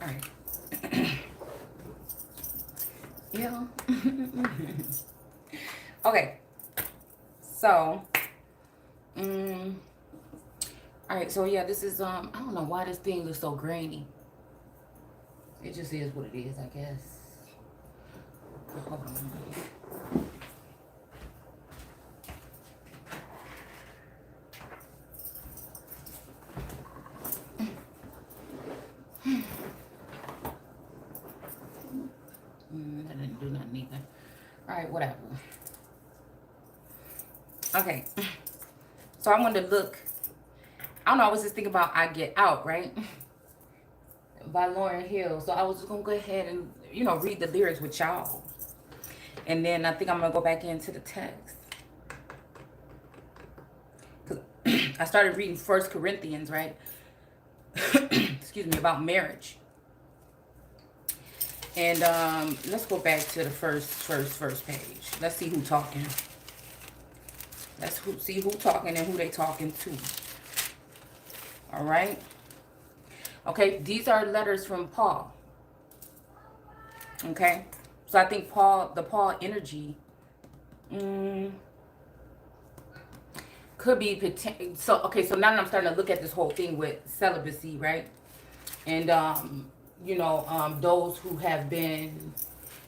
All right. Yeah. Okay. So, all right. So yeah, this is I don't know why this thing looks so grainy. It just is what it is, I guess. Hold on. That didn't do nothing either. All right, whatever. Okay. So I wanted to look. I don't know. I was just thinking about "I Get Out," right? By Lauryn Hill. So I was just gonna go ahead and read the lyrics with y'all, and then I think I'm gonna go back into the text because I started reading 1 Corinthians, right? Excuse me, about marriage. And let's go back to the first page. Let's see who talking. Let's see who talking and who they talking to. All right. Okay, these are letters from Paul. Okay, so I think the Paul energy could be so. Okay, so now that I'm starting to look at this whole thing with celibacy, right? And those who have been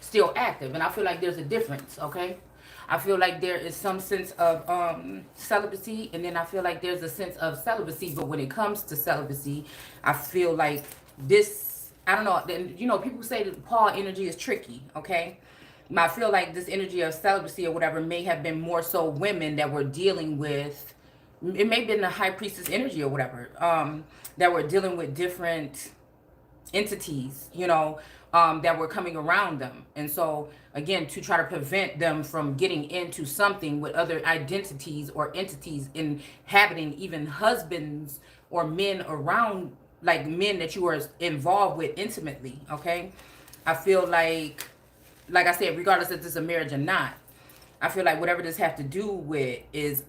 still active, and I feel like there's a difference. Okay, I feel like there is some sense of celibacy, and then I feel like there's a sense of celibacy. But when it comes to celibacy, I feel like this, I don't know, then people say that Paul energy is tricky, okay? I feel like this energy of celibacy or whatever may have been more so women that were dealing with, it may have been the high priestess energy or whatever, that were dealing with different entities, that were coming around them. And so again, to try to prevent them from getting into something with other identities or entities inhabiting even husbands or men around, like men that you are involved with intimately. Okay, I feel like I said, regardless if this is a marriage or not, I feel like whatever this have to do with is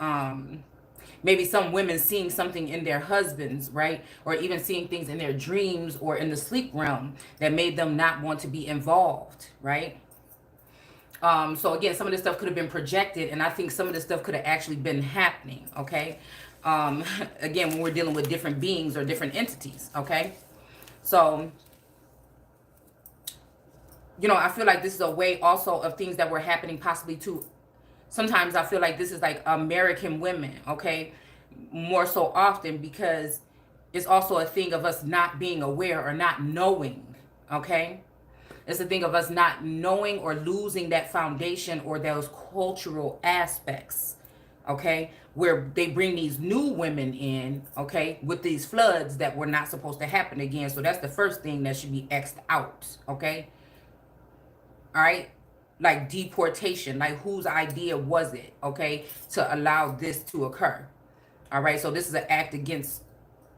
maybe some women seeing something in their husbands, right? Or even seeing things in their dreams or in the sleep realm that made them not want to be involved, right? So again, some of this stuff could have been projected, and I think some of this stuff could have actually been happening, okay? Again, when we're dealing with different beings or different entities, okay? So, I feel like this is a way also of things that were happening possibly to, sometimes I feel like this is like American women, okay? More so often, because it's also a thing of us not being aware or not knowing, okay? It's a thing of us not knowing or losing that foundation or those cultural aspects, okay? Where they bring these new women in, okay? With these floods that were not supposed to happen again. So that's the first thing that should be X'd out, okay? All right? Like deportation, like whose idea was it, okay, to allow this to occur? All right, so this is an act against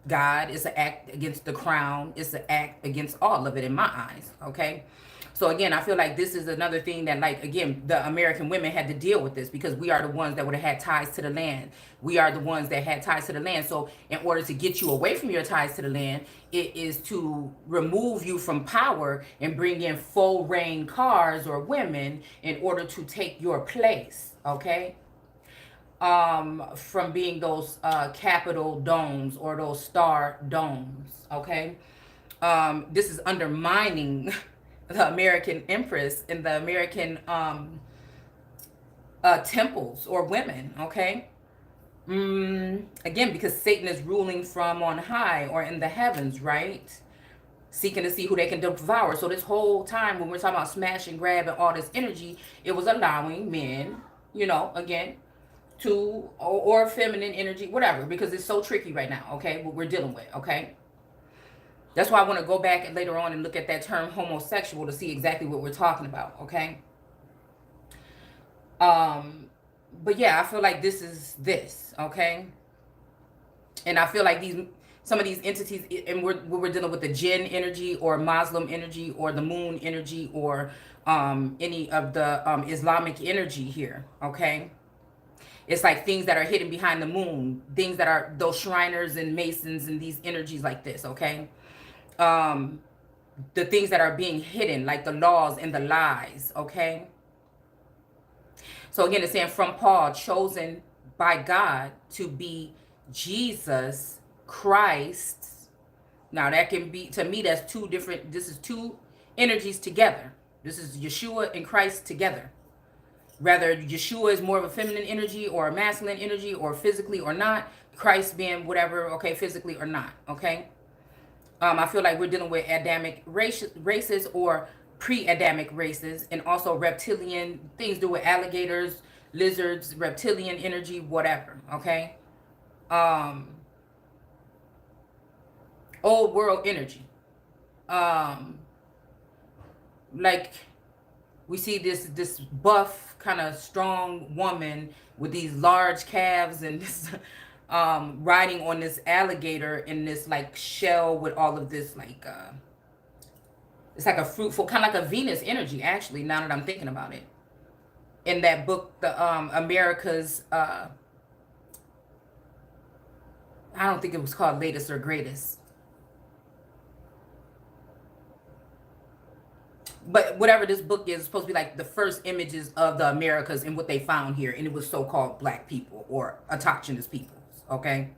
God. It's an act against the crown. It's an act against all of it in my eyes, okay? So again, I feel like this is another thing that, like, again, the American women had to deal with this because we are the ones that would have had ties to the land. We are the ones that had ties to the land. So in order to get you away from your ties to the land, it is to remove you from power and bring in full reign cars or women in order to take your place, okay? From being those capital domes or those star domes, okay? This is undermining the American Empress and the American temples or women, okay? Again, because Satan is ruling from on high or in the heavens, right? Seeking to see who they can devour. So this whole time when we're talking about smash and grab and all this energy, it was allowing men, again, to, or feminine energy, whatever, because it's so tricky right now, okay, what we're dealing with, okay? That's why I want to go back and later on and look at that term homosexual to see exactly what we're talking about, okay? But yeah, I feel like this is this, okay? And I feel like some of these entities, and we're dealing with the jinn energy or Muslim energy or the moon energy or any of the Islamic energy here, okay? It's like things that are hidden behind the moon, things that are those Shriners and Masons and these energies like this, okay? the things that are being hidden, like the laws and the lies, okay? So again, it's saying from Paul, chosen by God to be Jesus Christ. Now that can be, to me, that's two different, this is two energies together. This is Yeshua and Christ together. Whether Yeshua is more of a feminine energy or a masculine energy, or physically or not, Christ being whatever, okay, physically or not, okay? I feel like we're dealing with Adamic races or pre-Adamic races, and also reptilian things, do with alligators, lizards, reptilian energy, whatever, okay? Old world energy. Like we see this buff kind of strong woman with these large calves and this riding on this alligator in this like shell with all of this like it's like a fruitful kind of like a Venus energy, actually, now that I'm thinking about it. In that book, the America's I don't think it was called Latest or Greatest, but whatever this book is, it's supposed to be like the first images of the Americas and what they found here, and it was so-called black people or autochthonous peoples, okay?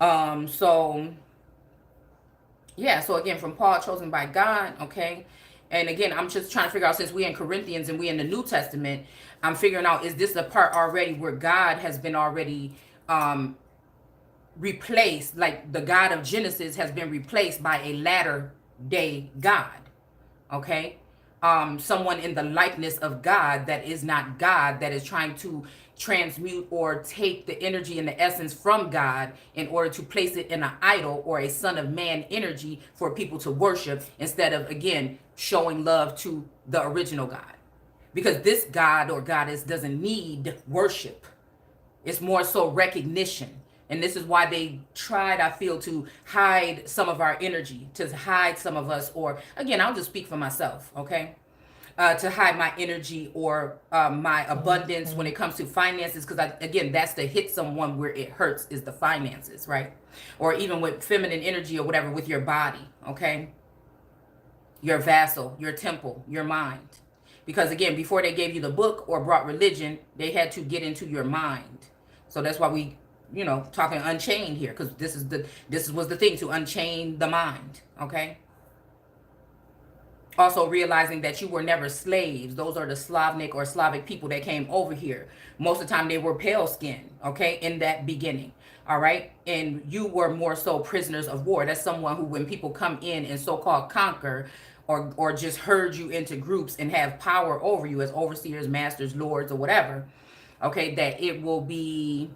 So yeah, so again, from Paul, chosen by God, okay? And again, I'm just trying to figure out, since we're in Corinthians and we're in the New Testament, I'm figuring out, is this the part already where God has been already replaced, like the God of Genesis has been replaced by a latter day God, okay? Someone in the likeness of God that is not God, that is trying to transmute or take the energy and the essence from God in order to place it in an idol or a son of man energy for people to worship, instead of, again, showing love to the original God. Because this God or goddess doesn't need worship. It's more so recognition. And this is why they tried, I feel, to hide some of our energy, to hide some of us, or again, I'll just speak for myself, okay? To hide my energy or my abundance when it comes to finances, because again, that's to hit someone where it hurts, is the finances, right? Or even with feminine energy or whatever, with your body, okay? Your vassal, your temple, your mind. Because again, before they gave you the book or brought religion, they had to get into your mind. So that's why we, you know, talking Unchained here, because this was the thing, to unchain the mind, okay? Also realizing that you were never slaves. Those are the Slavnik or Slavic people that came over here. Most of the time they were pale skinned, okay, in that beginning, all right? And you were more so prisoners of war. That's someone who, when people come in and so-called conquer or just herd you into groups and have power over you as overseers, masters, lords, or whatever, okay, that it will be...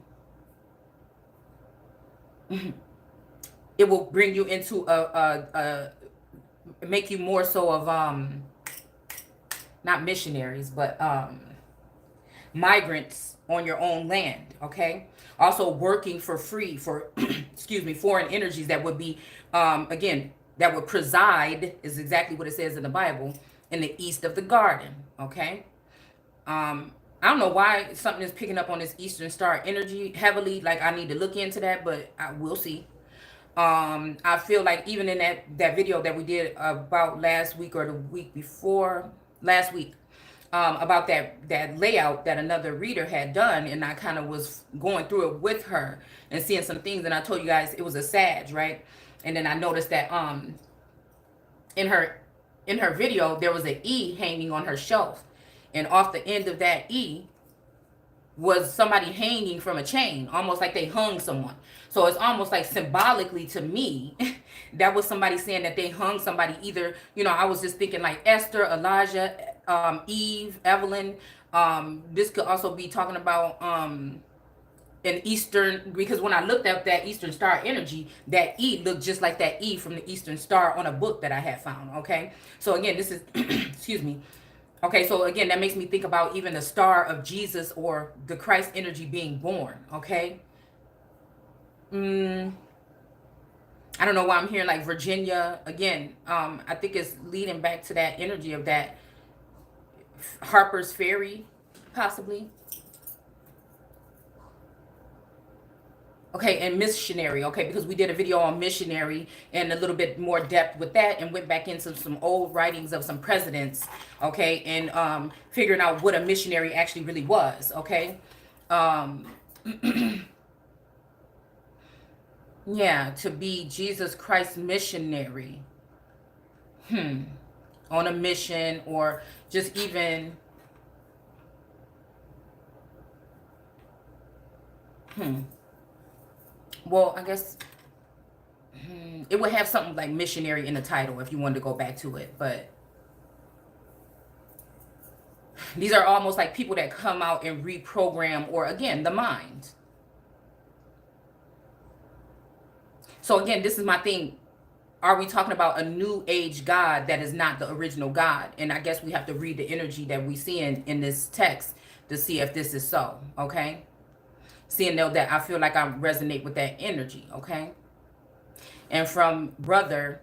it will bring you into make you more so of not missionaries, but migrants on your own land, okay? Also working for free for excuse me, foreign energies that would be again, that would preside, is exactly what it says in the Bible, in the east of the garden, okay? I don't know why something is picking up on this Eastern Star energy heavily. Like, I need to look into that, but I will see. I feel like even in that video that we did about last week or the week before last week, about that layout that another reader had done, and I kind of was going through it with her and seeing some things, and I told you guys it was a Sag, right? And then I noticed that in her video there was an E hanging on her shelf, and off the end of that E was somebody hanging from a chain, almost like they hung someone. So it's almost like symbolically to me, that was somebody saying that they hung somebody. Either, you know, I was just thinking like Esther, Elijah, Eve, Evelyn. This could also be talking about an Eastern, because when I looked at that Eastern Star energy, that E looked just like that E from the Eastern Star on a book that I had found, okay? So again, this is, excuse me. Okay, so again, that makes me think about even the star of Jesus or the Christ energy being born, okay? I don't know why I'm hearing like Virginia again. I think it's leading back to that energy of that Harper's Ferry, possibly. Okay, and missionary, okay, because we did a video on missionary and a little bit more depth with that, and went back into some old writings of some presidents, okay, and figuring out what a missionary actually really was, okay. Yeah, to be Jesus Christ's missionary, on a mission, or just even, well, I guess it would have something like missionary in the title if you wanted to go back to it. But these are almost like people that come out and reprogram, or again, the mind. So again, this is my thing. Are we talking about a new age God that is not the original God? And I guess we have to read the energy that we see in this text to see if this is so, okay? Seeing though that I feel like I resonate with that energy, okay? And from brother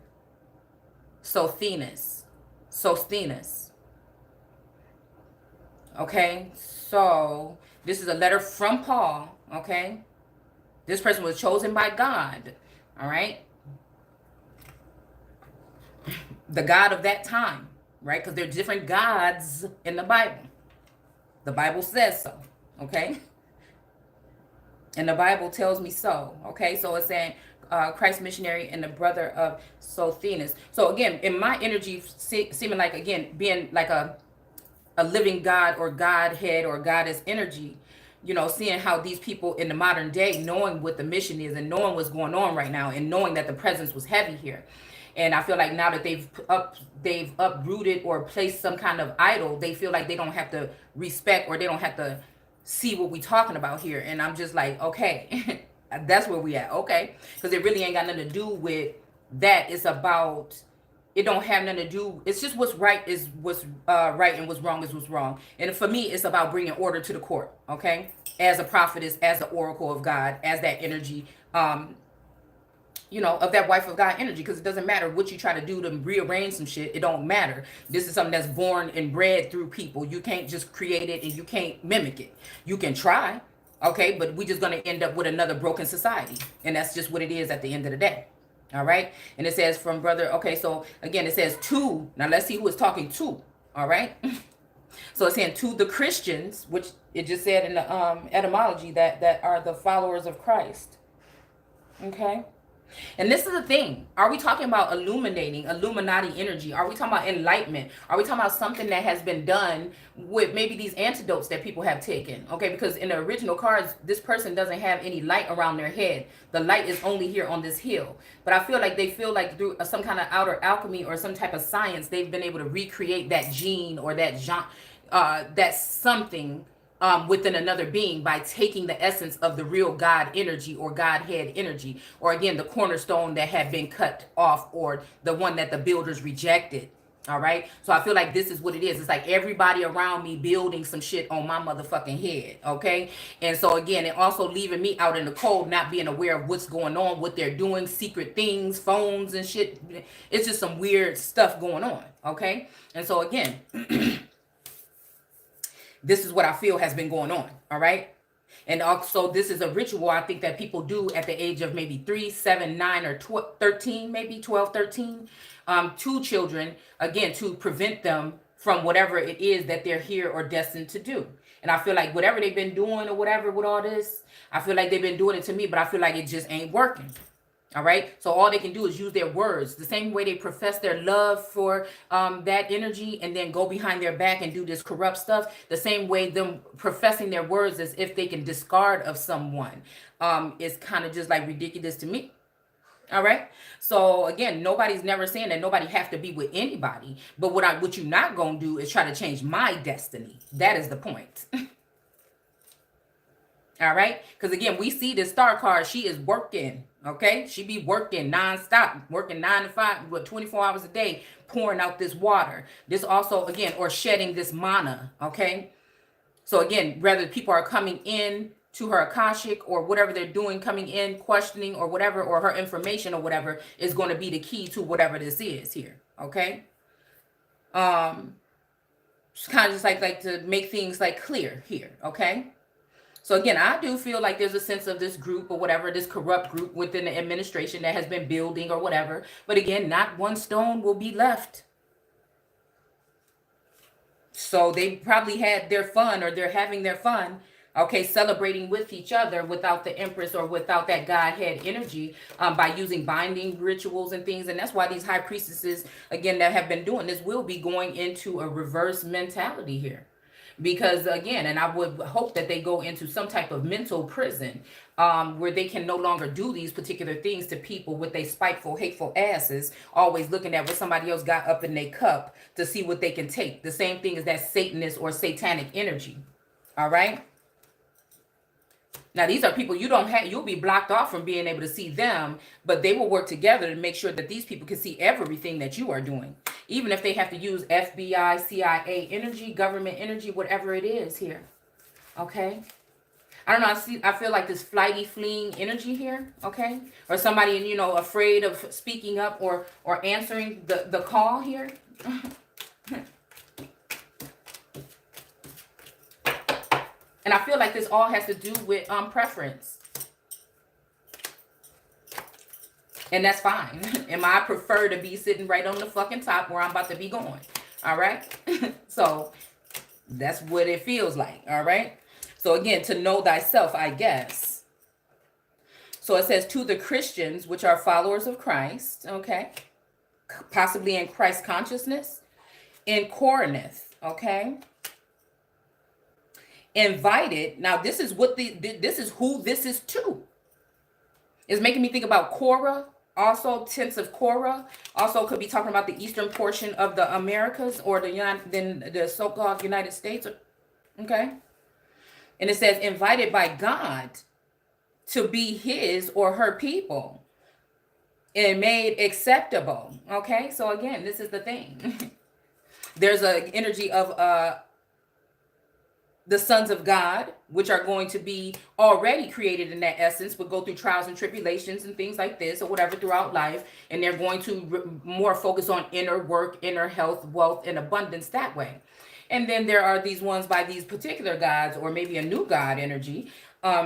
Sosthenes. Okay, so this is a letter from Paul, okay? This person was chosen by God, all right? The God of that time, right? Because there are different gods in the Bible. The Bible says so, okay? And the Bible tells me so, okay? So it's saying Christ missionary and the brother of Sosthenes. So again, in my energy, seeming like, again, being like a living God or Godhead or goddess energy, you know, seeing how these people in the modern day, knowing what the mission is and knowing what's going on right now and knowing that the presence was heavy here. And I feel like now that they've uprooted or placed some kind of idol, they feel like they don't have to respect, or they don't have to see what we talking about here. And I'm just like, okay, that's where we at, okay? Because it really ain't got nothing to do with that. It's about, it don't have nothing to do, it's just what's right is what's right, and what's wrong is what's wrong. And for me, it's about bringing order to the court, okay? As a prophetess, as the oracle of God, as that energy, you know, of that wife of God energy. Because it doesn't matter what you try to do to rearrange some shit. It don't matter. This is something that's born and bred through people. You can't just create it and you can't mimic it. You can try, okay? But we're just going to end up with another broken society. And that's just what it is at the end of the day. All right? And it says from brother, okay, so again, it says to. Now let's see who it's talking to. All right? So it's saying to the Christians, which it just said in the etymology that are the followers of Christ. Okay? And this is the thing. Are we talking about illuminating, Illuminati energy? Are we talking about enlightenment? Are we talking about something that has been done with maybe these antidotes that people have taken? Okay, because in the original cards, this person doesn't have any light around their head. The light is only here on this hill. But I feel like they feel like through some kind of outer alchemy or some type of science, they've been able to recreate that gene or that something within another being by taking the essence of the real God energy or Godhead energy, or again, the cornerstone that had been cut off, or the one that the builders rejected. All right. So I feel like this is what it is. It's like everybody around me building some shit on my motherfucking head. Okay. And so again, it also leaving me out in the cold, not being aware of what's going on, what they're doing, secret things, phones and shit. It's just some weird stuff going on. Okay. And so again, this is what I feel has been going on. All right. And also, this is a ritual I think that people do at the age of maybe 3, 7, 9, or 13, maybe 12, 13, to children, again, to prevent them from whatever it is that they're here or destined to do. And I feel like whatever they've been doing or whatever with all this, I feel like they've been doing it to me, but I feel like it just ain't working. All right. So all they can do is use their words, the same way they profess their love for that energy and then go behind their back and do this corrupt stuff. The same way them professing their words as if they can discard of someone is kind of just like ridiculous to me. All right. So again, nobody's never saying that nobody have to be with anybody. But what you're not going to do is try to change my destiny. That is the point. All right. Because again, we see this star card. She is working. Okay. She be working nonstop, working 9 to 5, but 24 hours a day, pouring out this water. This also, again, or shedding this mana. Okay. So again, whether people are coming in to her Akashic or whatever they're doing, coming in, questioning or whatever, or her information or whatever is going to be the key to whatever this is here. Okay. It's kind of just like to make things like clear here. Okay. So again, I do feel like there's a sense of this group or whatever, this corrupt group within the administration that has been building or whatever. But again, not one stone will be left. So they probably had their fun, or they're having their fun, okay, celebrating with each other without the Empress or without that Godhead energy, by using binding rituals and things. And that's why these high priestesses, again, that have been doing this will be going into a reverse mentality here. Because again, and I would hope that they go into some type of mental prison, where they can no longer do these particular things to people with their spiteful, hateful asses, always looking at what somebody else got up in their cup to see what they can take. The same thing as that Satanist or satanic energy. All right. Now, these are people you don't have, you'll be blocked off from being able to see them, but they will work together to make sure that these people can see everything that you are doing. Even if they have to use FBI, CIA energy, government energy, whatever it is here. Okay. I don't know. I feel like this flighty, fleeing energy here. Okay. Or somebody, you know, afraid of speaking up or answering the call here. And I feel like this all has to do with preference. And that's fine. And I prefer to be sitting right on the fucking top where I'm about to be going. All right. So that's what it feels like. All right. So again, to know thyself, I guess. So it says, to the Christians, which are followers of Christ. Okay. Possibly in Christ consciousness. In Corinth. Okay. Invited. Now this is what this is who this is to. It's making me think about Korah, also tense of Korah. Also could be talking about the eastern portion of the Americas, or the so-called United States. Okay. And it says invited by God to be his or her people and made acceptable. Okay. So again, this is the thing. There's an energy of the sons of God, which are going to be already created in that essence, but go through trials and tribulations and things like this or whatever throughout life. And they're going to more focus on inner work, inner health, wealth, and abundance that way. And then there are these ones by these particular gods, or maybe a new God energy,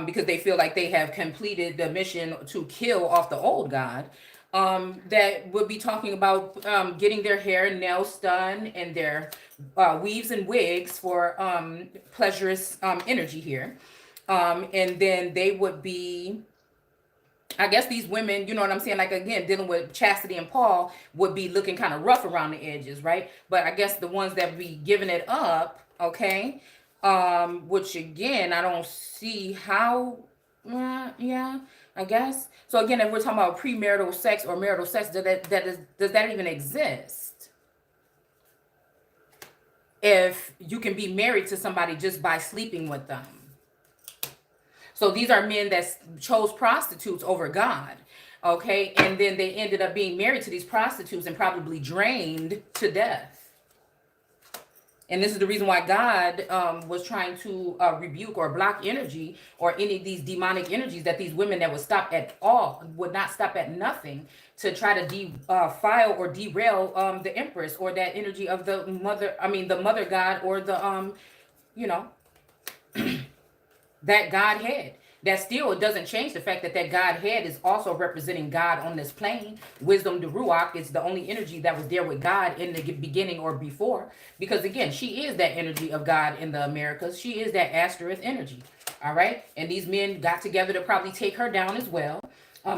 because they feel like they have completed the mission to kill off the old God. That would be talking about getting their hair and nails done, and their weaves and wigs for pleasurous energy here. And then they would be, I guess these women, you know what I'm saying? Like, again, dealing with Chastity and Paul would be looking kind of rough around the edges, right? But I guess the ones that be giving it up, okay, which again, I don't see how, yeah, I guess. So again, if we're talking about premarital sex or marital sex, does that even exist? If you can be married to somebody just by sleeping with them. So these are men that chose prostitutes over God. Okay. And then they ended up being married to these prostitutes and probably drained to death. And this is the reason why God was trying to rebuke or block energy or any of these demonic energies that these women that would stop at all, would not stop at nothing to try to defile or derail the Empress or that energy of the mother God, or the, you know, that Godhead. That still doesn't change the fact that Godhead is also representing God on this plane. Wisdom, the Ruach, is the only energy that was there with God in the beginning or before. Because again, she is that energy of God in the Americas. She is that Asterisk energy. All right. And these men got together to probably take her down as well.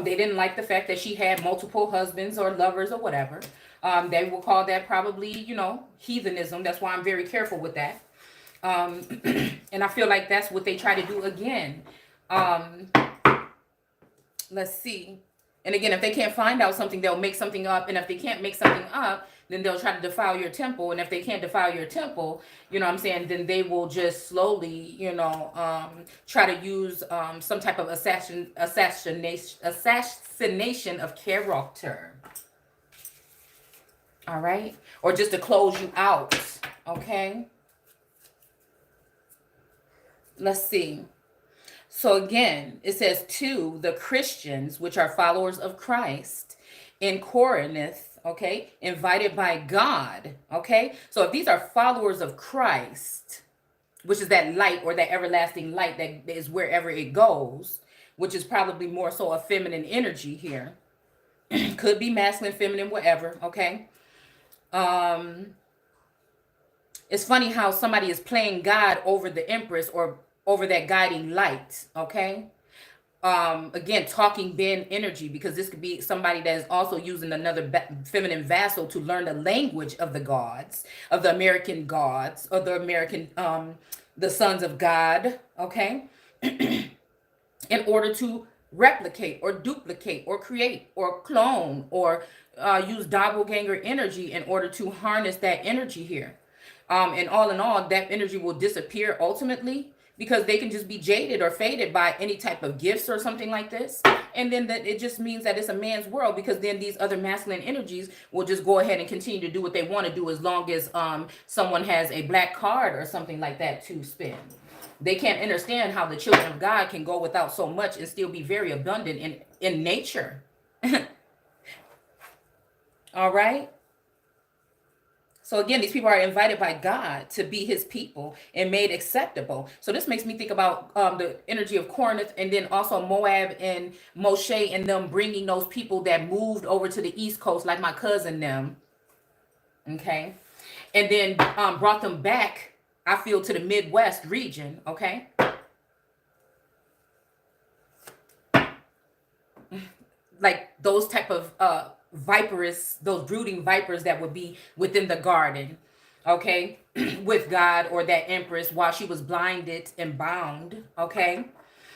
They didn't like the fact that she had multiple husbands or lovers or whatever. They will call that probably, you know, heathenism. That's why I'm very careful with that. And I feel like that's what they try to do again. Let's see. And again, if they can't find out something, they'll make something up. And if they can't make something up, then they'll try to defile your temple. And if they can't defile your temple, you know what I'm saying, then they will just slowly, you know, try to use some type of assassination of character. All right. Or just to close you out. Okay. Let's see. So again, it says to the Christians, which are followers of Christ in Corinth, okay, invited by God, okay? So if these are followers of Christ, which is that light or that everlasting light that is wherever it goes, which is probably more so a feminine energy here. Could be masculine, feminine, whatever, okay? It's funny how somebody is playing God over the Empress or over that guiding light, okay? Again, talking Ben energy, because this could be somebody that is also using another feminine vassal to learn the language of the gods, of the American gods, or the American, the sons of God, okay? In order to replicate or duplicate or create or clone or use doppelganger energy in order to harness that energy here. And all in all, that energy will disappear ultimately, because they can just be jaded or faded by any type of gifts or something like this. And then that it just means that it's a man's world, because then these other masculine energies will just go ahead and continue to do what they want to do, as long as someone has a black card or something like that to spin. They can't understand how the children of God can go without so much and still be very abundant in nature. All right. So again, these people are invited by God to be his people and made acceptable. So this makes me think about the energy of Corinth, and then also Moab and Moshe and them bringing those people that moved over to the East Coast, like my cousin them. Okay. And then brought them back, I feel, to the Midwest region. Okay. Like those type of viperous, those brooding vipers that would be within the garden, okay, with God or that Empress while she was blinded and bound, okay,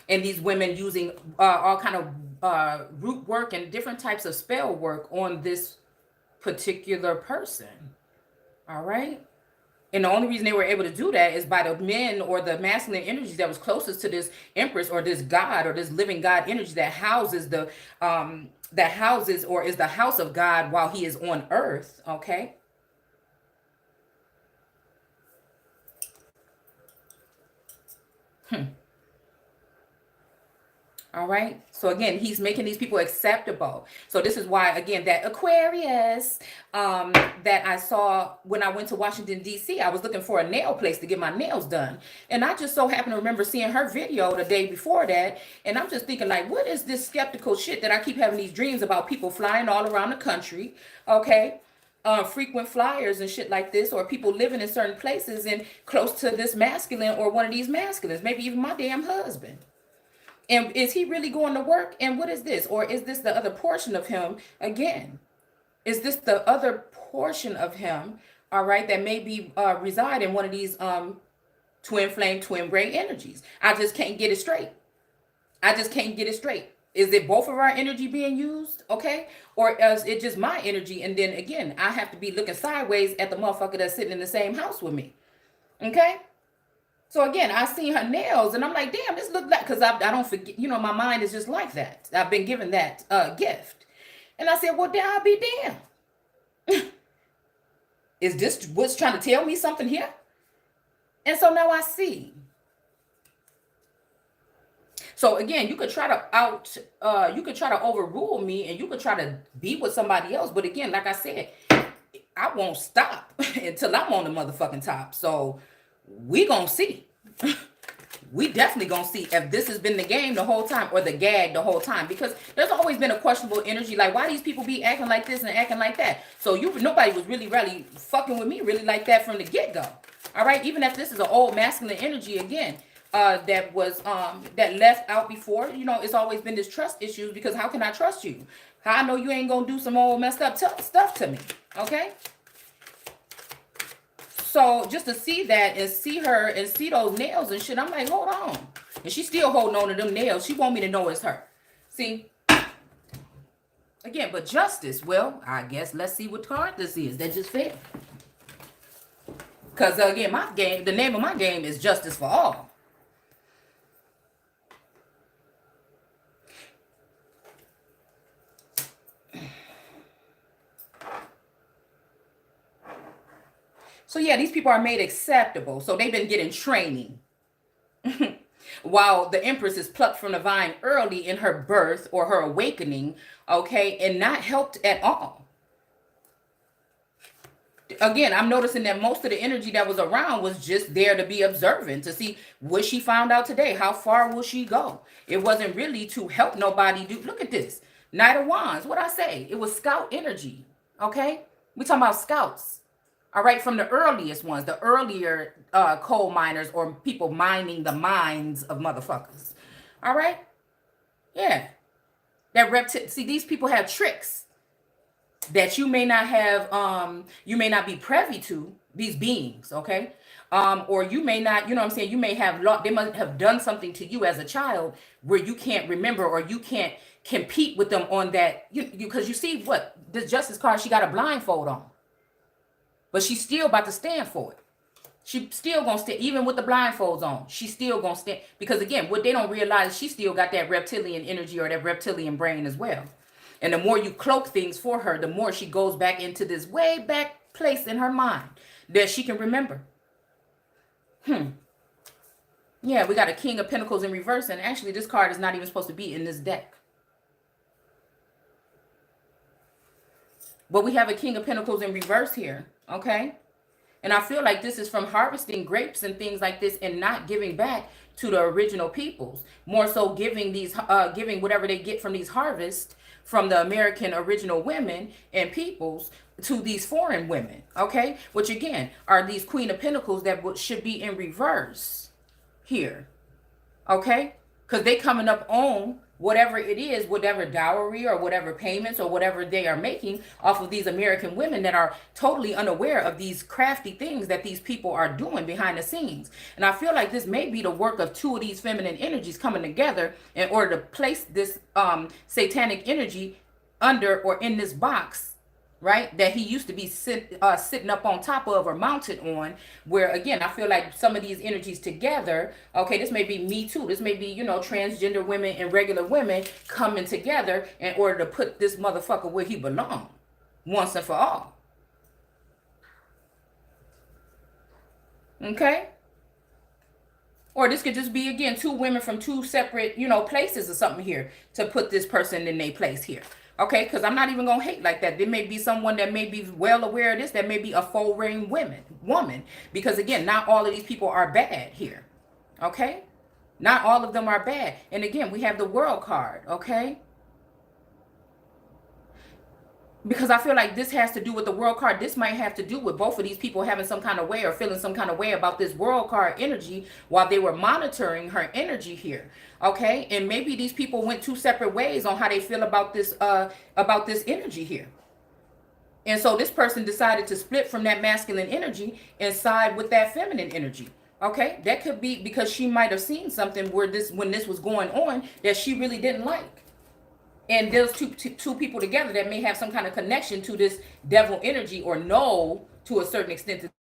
and these women using all kind of root work and different types of spell work on this particular person, all right. And the only reason they were able to do that is by the men or the masculine energies that was closest to this Empress or this God or this living God energy that houses the that houses or is the house of God while he is on earth, okay? All right. So again, he's making these people acceptable. So this is why, again, that Aquarius that I saw when I went to Washington, D.C., I was looking for a nail place to get my nails done. And I just so happened to remember seeing her video the day before that. And I'm just thinking, like, what is this skeptical shit that I keep having these dreams about people flying all around the country? Okay. Frequent flyers and shit like this, or people living in certain places and close to this masculine or one of these masculines, maybe even my damn husband. And is he really going to work? And what is this? Or is this the other portion of him again? Is this the other portion of him, all right, that maybe reside in one of these twin flame, twin brain energies? I just can't get it straight. I just can't get it straight. Is it both of our energy being used, okay? Or is it just my energy? And then again, I have to be looking sideways at the motherfucker that's sitting in the same house with me, okay? So again, I seen her nails and I'm like, damn, this look like, because I don't forget, you know, my mind is just like that. I've been given that gift. And I said, well, then I'll be damned. Is this what's trying to tell me something here? And so now I see. So again, you could try to you could try to overrule me and you could try to be with somebody else. But again, like I said, I won't stop until I'm on the motherfucking top. So we gonna see. We definitely gonna see if this has been the game the whole time or the gag the whole time, because there's always been a questionable energy, like why these people be acting like this and acting like that. So nobody was really fucking with me really like that from the get-go. All right, even if this is an old masculine energy again, that was that left out before, you know, it's always been this trust issues, because how can I trust you? How I know you ain't gonna do some old messed up stuff to me, okay? So just to see that and see her and see those nails and shit, I'm like, hold on. And she's still holding on to them nails. She want me to know it's her. See? Again, but justice, well, I guess let's see what card this is. That just fair. Because again, my game, the name of my game is Justice for All. So yeah, these people are made acceptable. So they've been getting training. While the Empress is plucked from the vine early in her birth or her awakening, okay, and not helped at all. again, I'm noticing that most of the energy that was around was just there to be observant, to see what she found out today. How far will she go? It wasn't really to help nobody do. Look at this. Knight of Wands. What I say? It was scout energy. Okay? We talking about scouts. All right? From the earliest ones, the earlier coal miners or people mining the mines of motherfuckers. All right? Yeah. That see, these people have tricks that you may not have, you may not be privy to, these beings, okay? Or you may not, you know what I'm saying, you may have, they must have done something to you as a child where you can't remember, or you can't compete with them on that, because you see what, this Justice card, she got a blindfold on. But she's still about to stand for it. She still gonna stand, even with the blindfolds on, she's still gonna stand. Because again, what they don't realize, she still got that reptilian energy or that reptilian brain as well. And the more you cloak things for her, the more she goes back into this way back place in her mind that she can remember. Yeah, we got a King of Pentacles in reverse. And actually, this card is not even supposed to be in this deck. But we have a King of Pentacles in reverse here, okay? And I feel like this is from harvesting grapes and things like this and not giving back to the original peoples. More so giving these, giving whatever they get from these harvests from the American original women and peoples to these foreign women, okay? Which again, are these Queen of Pentacles that should be in reverse here, okay? Because they coming up on whatever it is, whatever dowry or whatever payments or whatever they are making off of these American women that are totally unaware of these crafty things that these people are doing behind the scenes. And I feel like this may be the work of two of these feminine energies coming together in order to place this satanic energy under or in this box, right, that he used to be sitting up on top of or mounted on, where again, I feel like some of these energies together, okay, this may be Me Too, this may be, you know, transgender women and regular women coming together in order to put this motherfucker where he belongs once and for all. Okay? Or this could just be, again, two women from two separate, you know, places or something here to put this person in their place here. Okay, because I'm not even going to hate like that. There may be someone that may be well aware of this. That may be a full-reign woman. Because, again, not all of these people are bad here. Okay? Not all of them are bad. And, again, we have the World card. Okay? Because I feel like this has to do with the World card. This might have to do with both of these people having some kind of way or feeling some kind of way about this World card energy while they were monitoring her energy here. Okay, and maybe these people went two separate ways on how they feel about this energy here. And so this person decided to split from that masculine energy and side with that feminine energy. Okay, that could be because she might have seen something where when this was going on that she really didn't like. And there's two people together that may have some kind of connection to this devil energy, or know to a certain extent that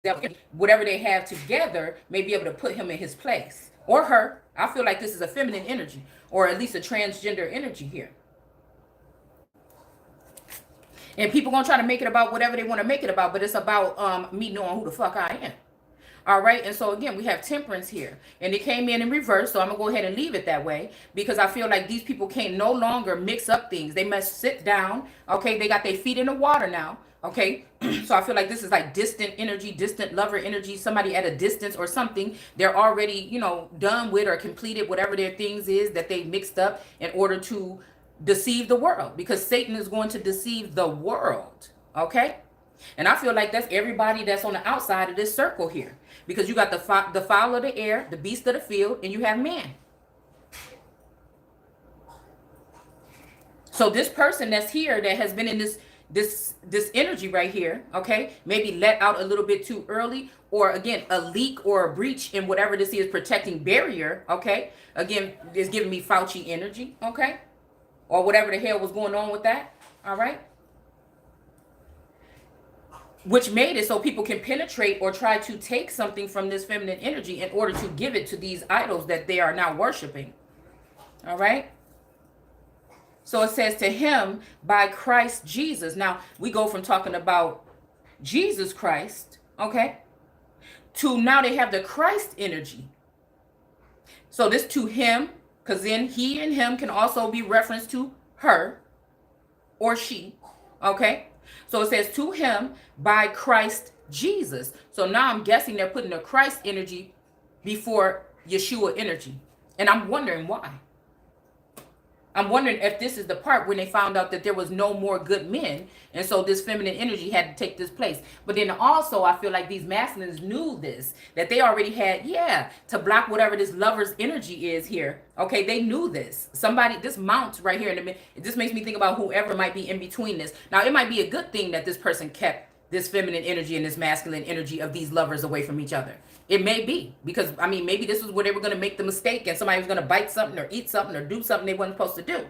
devil, whatever they have together may be able to put him in his place. Or her. I feel like this is a feminine energy, or at least a transgender energy here. And people gonna try to make it about whatever they want to make it about, but it's about me knowing who the fuck I am. All right, and so again, we have Temperance here, and it came in reverse, so I'm gonna go ahead and leave it that way, because I feel like these people can no longer mix up things. They must sit down. Okay, they got their feet in the water now. Okay, so I feel like this is like distant energy, distant lover energy, somebody at a distance or something. They're already, you know, done with or completed whatever their things is that they mixed up in order to deceive the world, because Satan is going to deceive the world. Okay, and I feel like that's everybody that's on the outside of this circle here, because you got the fowl of the air, the beast of the field, and you have man. So this person that's here that has been in this energy right here, okay, maybe let out a little bit too early, or again, a leak or a breach in whatever this is, protecting barrier, okay, again, it's giving me Fauci energy, okay, or whatever the hell was going on with that, all right, which made it so people can penetrate or try to take something from this feminine energy in order to give it to these idols that they are now worshiping, all right. So it says, to him by Christ Jesus. Now, we go from talking about Jesus Christ, okay, to now they have the Christ energy. So this to him, because then he and him can also be referenced to her or she, okay? So it says to him by Christ Jesus. So now I'm guessing they're putting the Christ energy before Yeshua energy. And I'm wondering why. I'm wondering if this is the part when they found out that there was no more good men. And so this feminine energy had to take this place. But then also I feel like these masculines knew this, that they already had, to block whatever this lover's energy is here. Okay, they knew this. Somebody, this mounts right here in the middle. This makes me think about whoever might be in between this. Now, it might be a good thing that this person kept this feminine energy and this masculine energy of these lovers away from each other. It may be, because I mean, maybe this was where they were going to make the mistake and somebody was going to bite something or eat something or do something they weren't supposed to do.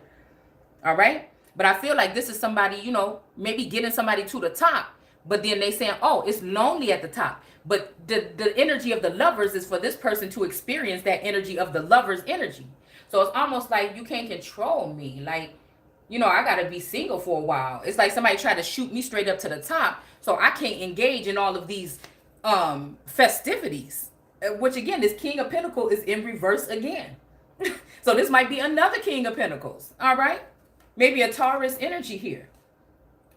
All right. But I feel like this is somebody, you know, maybe getting somebody to the top, but then they saying, oh, it's lonely at the top. But the energy of the lovers is for this person to experience that energy of the lover's energy. So it's almost like you can't control me. Like, you know, I got to be single for a while. It's like somebody tried to shoot me straight up to the top. So I can't engage in all of these festivities, which again, this King of Pentacles is in reverse again. So this might be another King of Pentacles. All right. Maybe a Taurus energy here.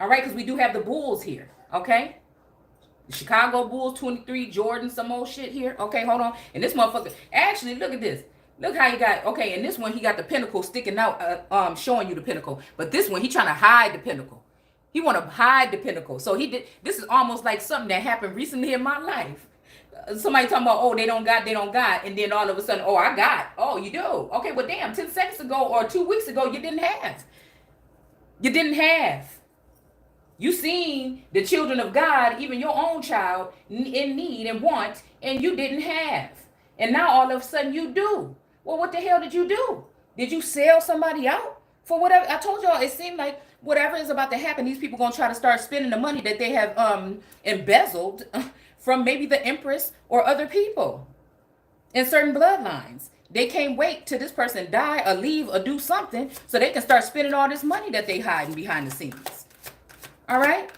All right. Because we do have the Bulls here. Okay. The Chicago Bulls, 23, Jordan, some old shit here. Okay. Hold on. And this motherfucker, actually, look at this. Look how he got, okay, in this one, he got the pentacle sticking out, showing you the pinnacle. But this one, he trying to hide the pinnacle. He want to hide the pinnacle. So he did, this is almost like something that happened recently in my life. Somebody talking about, oh, they don't got. And then all of a sudden, oh, I got. Oh, you do. Okay, well, damn, 10 seconds ago or 2 weeks ago, you didn't have. You didn't have. You seen the children of God, even your own child, in need and want, and you didn't have. And now all of a sudden you do. Well, what the hell did you do? Did you sell somebody out for whatever? I told y'all, it seemed like whatever is about to happen, these people going to try to start spending the money that they have embezzled from maybe the Empress or other people in certain bloodlines. They can't wait till this person die or leave or do something so they can start spending all this money that they hiding behind the scenes. All right?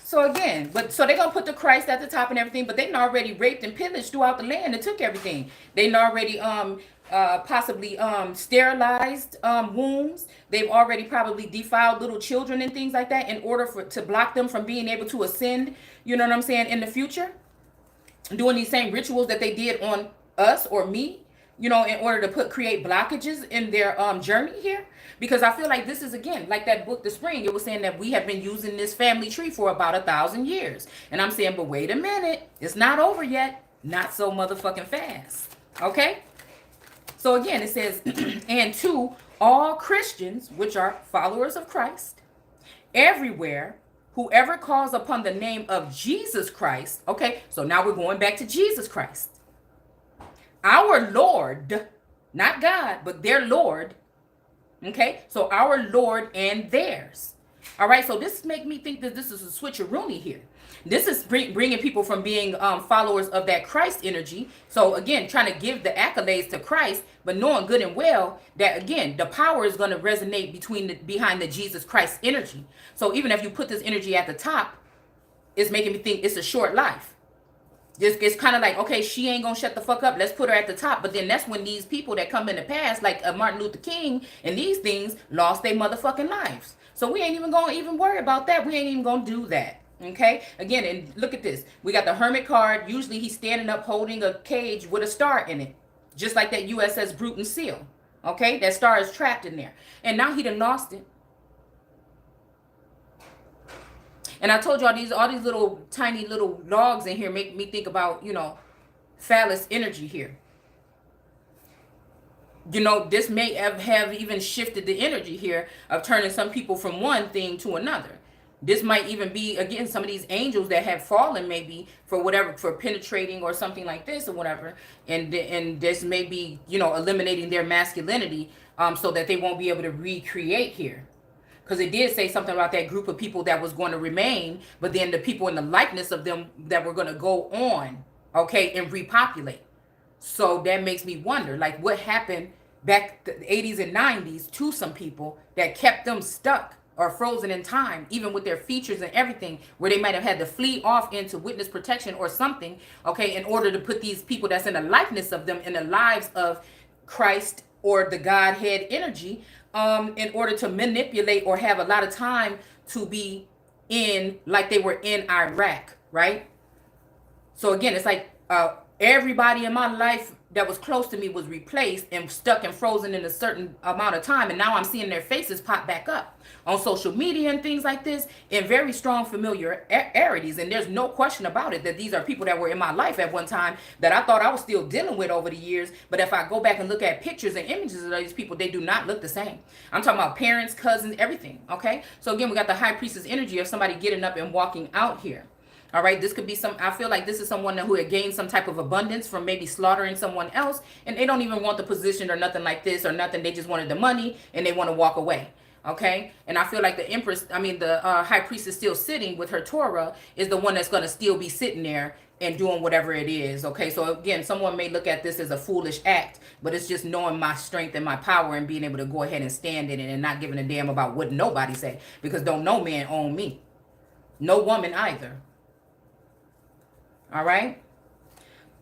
So again, so they're going to put the Christ at the top and everything, but they've already raped and pillaged throughout the land and took everything. They've already possibly sterilized wombs. They've already probably defiled little children and things like that in order to block them from being able to ascend, you know what I'm saying, in the future. Doing these same rituals that they did on us or me, you know, in order to create blockages in their journey here. Because I feel like this is, again, like that book, The Spring, it was saying that we have been using this family tree for about 1,000 years. And I'm saying, but wait a minute, it's not over yet. Not so motherfucking fast. Okay? So again, it says, and to all Christians, which are followers of Christ, everywhere, whoever calls upon the name of Jesus Christ. Okay, so now we're going back to Jesus Christ. Our Lord, not God, but their Lord. Okay, so our Lord and theirs. All right, so this make me think that this is a switcheroonie here. This is bringing people from being followers of that Christ energy. So again, trying to give the accolades to Christ, but knowing good and well that, again, the power is going to resonate behind the Jesus Christ energy. So even if you put this energy at the top, it's making me think it's a short life. It's kind of like, okay, she ain't gonna shut the fuck up. Let's put her at the top. But then that's when these people that come in the past, like Martin Luther King and these things, lost their motherfucking lives. So we ain't even gonna worry about that. We ain't even gonna do that. Okay? Again, and look at this. We got the Hermit card. Usually he's standing up holding a cage with a star in it. Just like that USS Bruton seal. Okay? That star is trapped in there. And now he done lost it. And I told y'all all these little tiny little logs in here make me think about, you know, phallus energy here. You know, this may have even shifted the energy here of turning some people from one thing to another. This might even be, again, some of these angels that have fallen maybe for whatever, for penetrating or something like this or whatever. And this may be, you know, eliminating their masculinity so that they won't be able to recreate here. Because it did say something about that group of people that was going to remain, but then the people in the likeness of them that were going to go on, okay, and repopulate. So that makes me wonder, like, what happened back the 80s and 90s to some people that kept them stuck or frozen in time, even with their features and everything, where they might have had to flee off into witness protection or something, okay, in order to put these people that's in the likeness of them in the lives of Christ or the Godhead energy, in order to manipulate or have a lot of time to be in, like they were in Iraq, right? So again, it's like everybody in my life that was close to me was replaced and stuck and frozen in a certain amount of time. And now I'm seeing their faces pop back up on social media and things like this in very strong familiarities. And there's no question about it that these are people that were in my life at one time that I thought I was still dealing with over the years. But if I go back and look at pictures and images of these people, they do not look the same. I'm talking about parents, cousins, everything. Okay. So again, we got the high priestess energy of somebody getting up and walking out here. All right, this could be I feel like this is someone who had gained some type of abundance from maybe slaughtering someone else, and they don't even want the position or nothing like this or nothing. They just wanted the money and they want to walk away. Okay, and I feel like the Empress, the high priestess still sitting with her Torah is the one that's going to still be sitting there and doing whatever it is. Okay, so again, someone may look at this as a foolish act, but it's just knowing my strength and my power and being able to go ahead and stand in it and not giving a damn about what nobody say, because don't no man own me, no woman either. All right.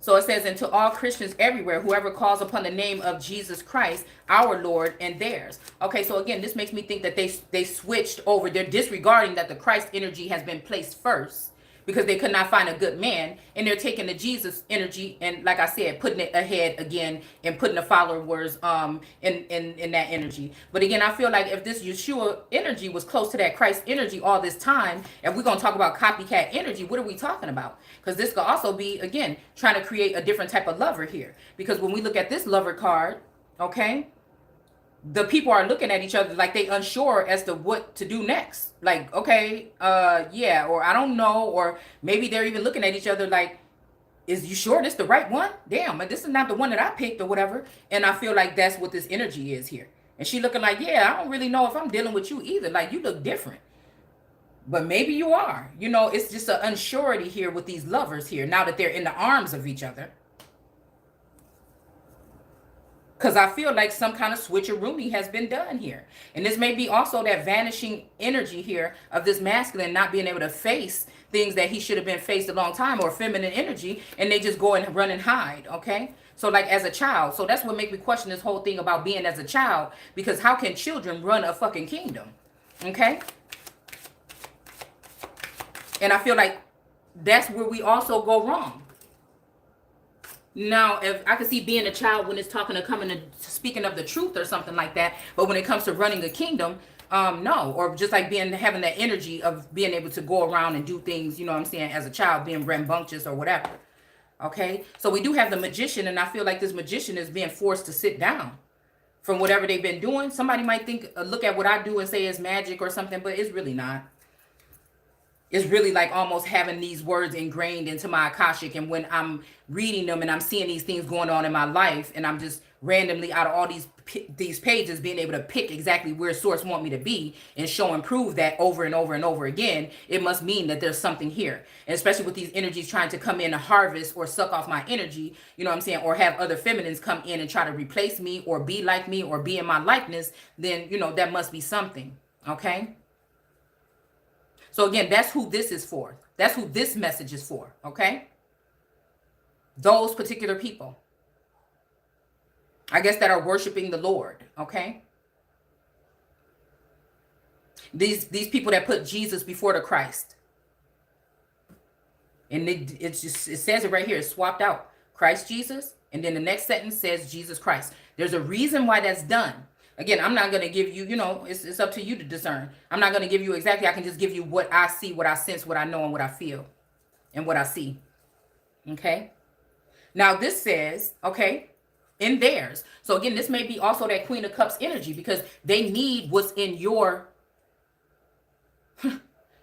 So it says, and to all Christians everywhere, whoever calls upon the name of Jesus Christ, our Lord and theirs. Okay, so again, this makes me think that they switched over. They're disregarding that the Christ energy has been placed first because they could not find a good man. And they're taking the Jesus energy and, like I said, putting it ahead again and putting the followers in that energy. But again, I feel like if this Yeshua energy was close to that Christ energy all this time, if we're going to talk about copycat energy, what are we talking about? Because this could also be, again, trying to create a different type of lover here. Because when we look at this lover card, okay, the people are looking at each other like they unsure as to what to do next. Like, okay, yeah, or I don't know, or maybe they're even looking at each other like, is you sure this the right one? Damn, this is not the one that I picked or whatever. And I feel like that's what this energy is here. And she looking like, yeah, I don't really know if I'm dealing with you either. Like, you look different. But maybe you are. You know, it's just an unsurety here with these lovers here, now that they're in the arms of each other. Because I feel like some kind of switcheroonie has been done here. And this may be also that vanishing energy here of this masculine not being able to face things that he should have been faced a long time, or feminine energy, and they just go and run and hide, okay? So like as a child. So that's what makes me question this whole thing about being as a child, because how can children run a fucking kingdom, okay? And I feel like that's where we also go wrong. Now, if I could see being a child when it's talking to coming to speaking of the truth or something like that, but when it comes to running a kingdom, no, or just like having that energy of being able to go around and do things, you know what I'm saying, as a child, being rambunctious or whatever. Okay, so we do have the magician, and I feel like this magician is being forced to sit down from whatever they've been doing. Somebody might think, look at what I do and say it's magic or something, but it's really not. It's really like almost having these words ingrained into my Akashic. And when I'm reading them and I'm seeing these things going on in my life, and I'm just randomly out of all these pages being able to pick exactly where source want me to be and show and prove that over and over and over again, it must mean that there's something here. And especially with these energies trying to come in and harvest or suck off my energy, you know what I'm saying, or have other feminines come in and try to replace me or be like me or be in my likeness, then, you know, that must be something. Okay. So again, that's who this is for. That's who this message is for, okay? Those particular people, I guess, that are worshiping the Lord, okay? These people that put Jesus before the Christ. And it says it right here. It's swapped out. Christ Jesus. And then the next sentence says Jesus Christ. There's a reason why that's done. Again, I'm not going to give you, you know, it's up to you to discern. I'm not going to give you exactly. I can just give you what I see, what I sense, what I know, and what I feel, and what I see. Okay. Now this says, okay, in theirs. So again, this may be also that Queen of Cups energy, because they need what's in your, in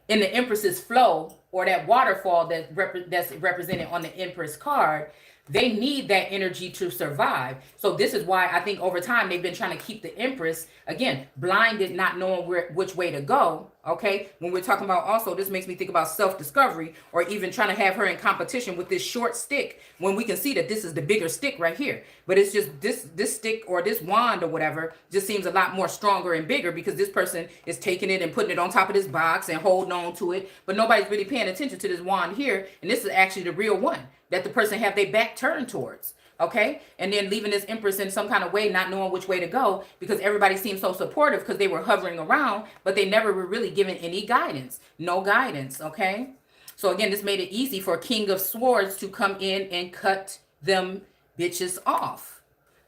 the Empress's flow, or that waterfall that's represented on the Empress card. They need that energy to survive. So this is why I think over time they've been trying to keep the Empress, again, blinded, not knowing which way to go. Okay. When we're talking about also, this makes me think about self-discovery, or even trying to have her in competition with this short stick, when we can see that this is the bigger stick right here. But it's just this stick or this wand or whatever just seems a lot more stronger and bigger, because this person is taking it and putting it on top of this box and holding on to it. But nobody's really paying attention to this wand here. And this is actually the real one that the person have their back turned towards. Okay, and then leaving this Empress in some kind of way, not knowing which way to go, because everybody seemed so supportive because they were hovering around, but they never were really given any guidance. No guidance. Okay, so again, this made it easy for King of Swords to come in and cut them bitches off.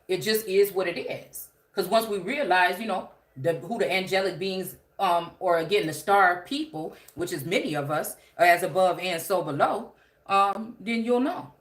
It just is what it is. Because once we realize, you know, who the angelic beings, or again, the star people, which is many of us, as above and so below, then you'll know.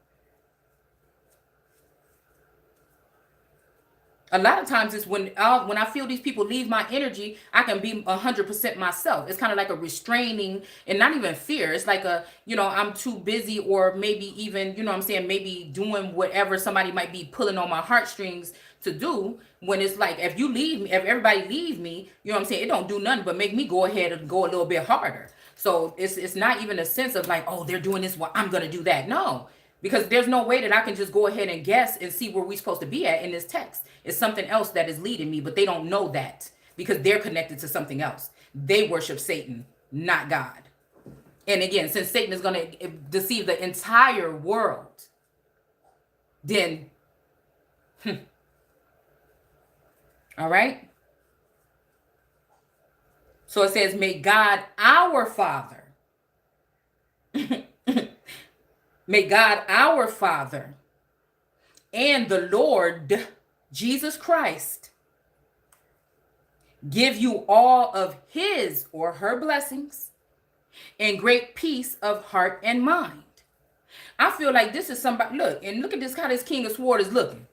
A lot of times it's when I feel these people leave my energy, I can be 100% myself. It's kind of like a restraining, and not even fear. It's like a, you know, I'm too busy, or maybe even, you know what I'm saying, maybe doing whatever somebody might be pulling on my heartstrings to do. When it's like, if you leave me, if everybody leave me, you know what I'm saying, it don't do nothing but make me go ahead and go a little bit harder. So it's not even a sense of like, oh, they're doing this, well, I'm going to do that. No. Because there's no way that I can just go ahead and guess and see where we're supposed to be at in this text. It's something else that is leading me, but they don't know that because they're connected to something else. They worship Satan, not God. And again, since Satan is going to deceive the entire world, then, all right. So it says, may God our Father, may God our Father and the Lord Jesus Christ give you all of his or her blessings and great peace of heart and mind. I feel like this is somebody, look at this, how this King of Swords is looking.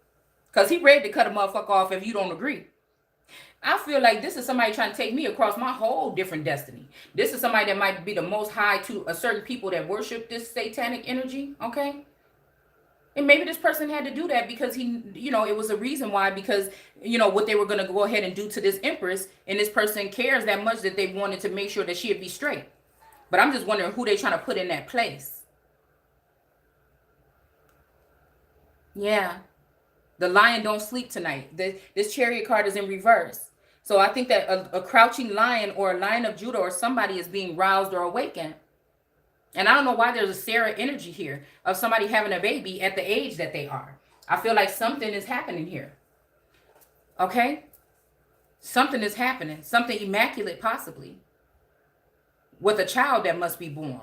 Because he ready to cut a motherfucker off if you don't agree. I feel like this is somebody trying to take me across my whole different destiny. This is somebody that might be the most high to a certain people that worship this satanic energy, okay? And maybe this person had to do that because he, you know, it was a reason why, because, you know, what they were going to go ahead and do to this Empress, and this person cares that much that they wanted to make sure that she'd be straight. But I'm just wondering who they trying to put in that place. Yeah. The lion don't sleep tonight. This Chariot card is in reverse. So I think that a crouching lion or a lion of Judah or somebody is being roused or awakened. And I don't know why there's a Sarah energy here of somebody having a baby at the age that they are. I feel like something is happening here. Okay? Something is happening. Something immaculate possibly. With a child that must be born.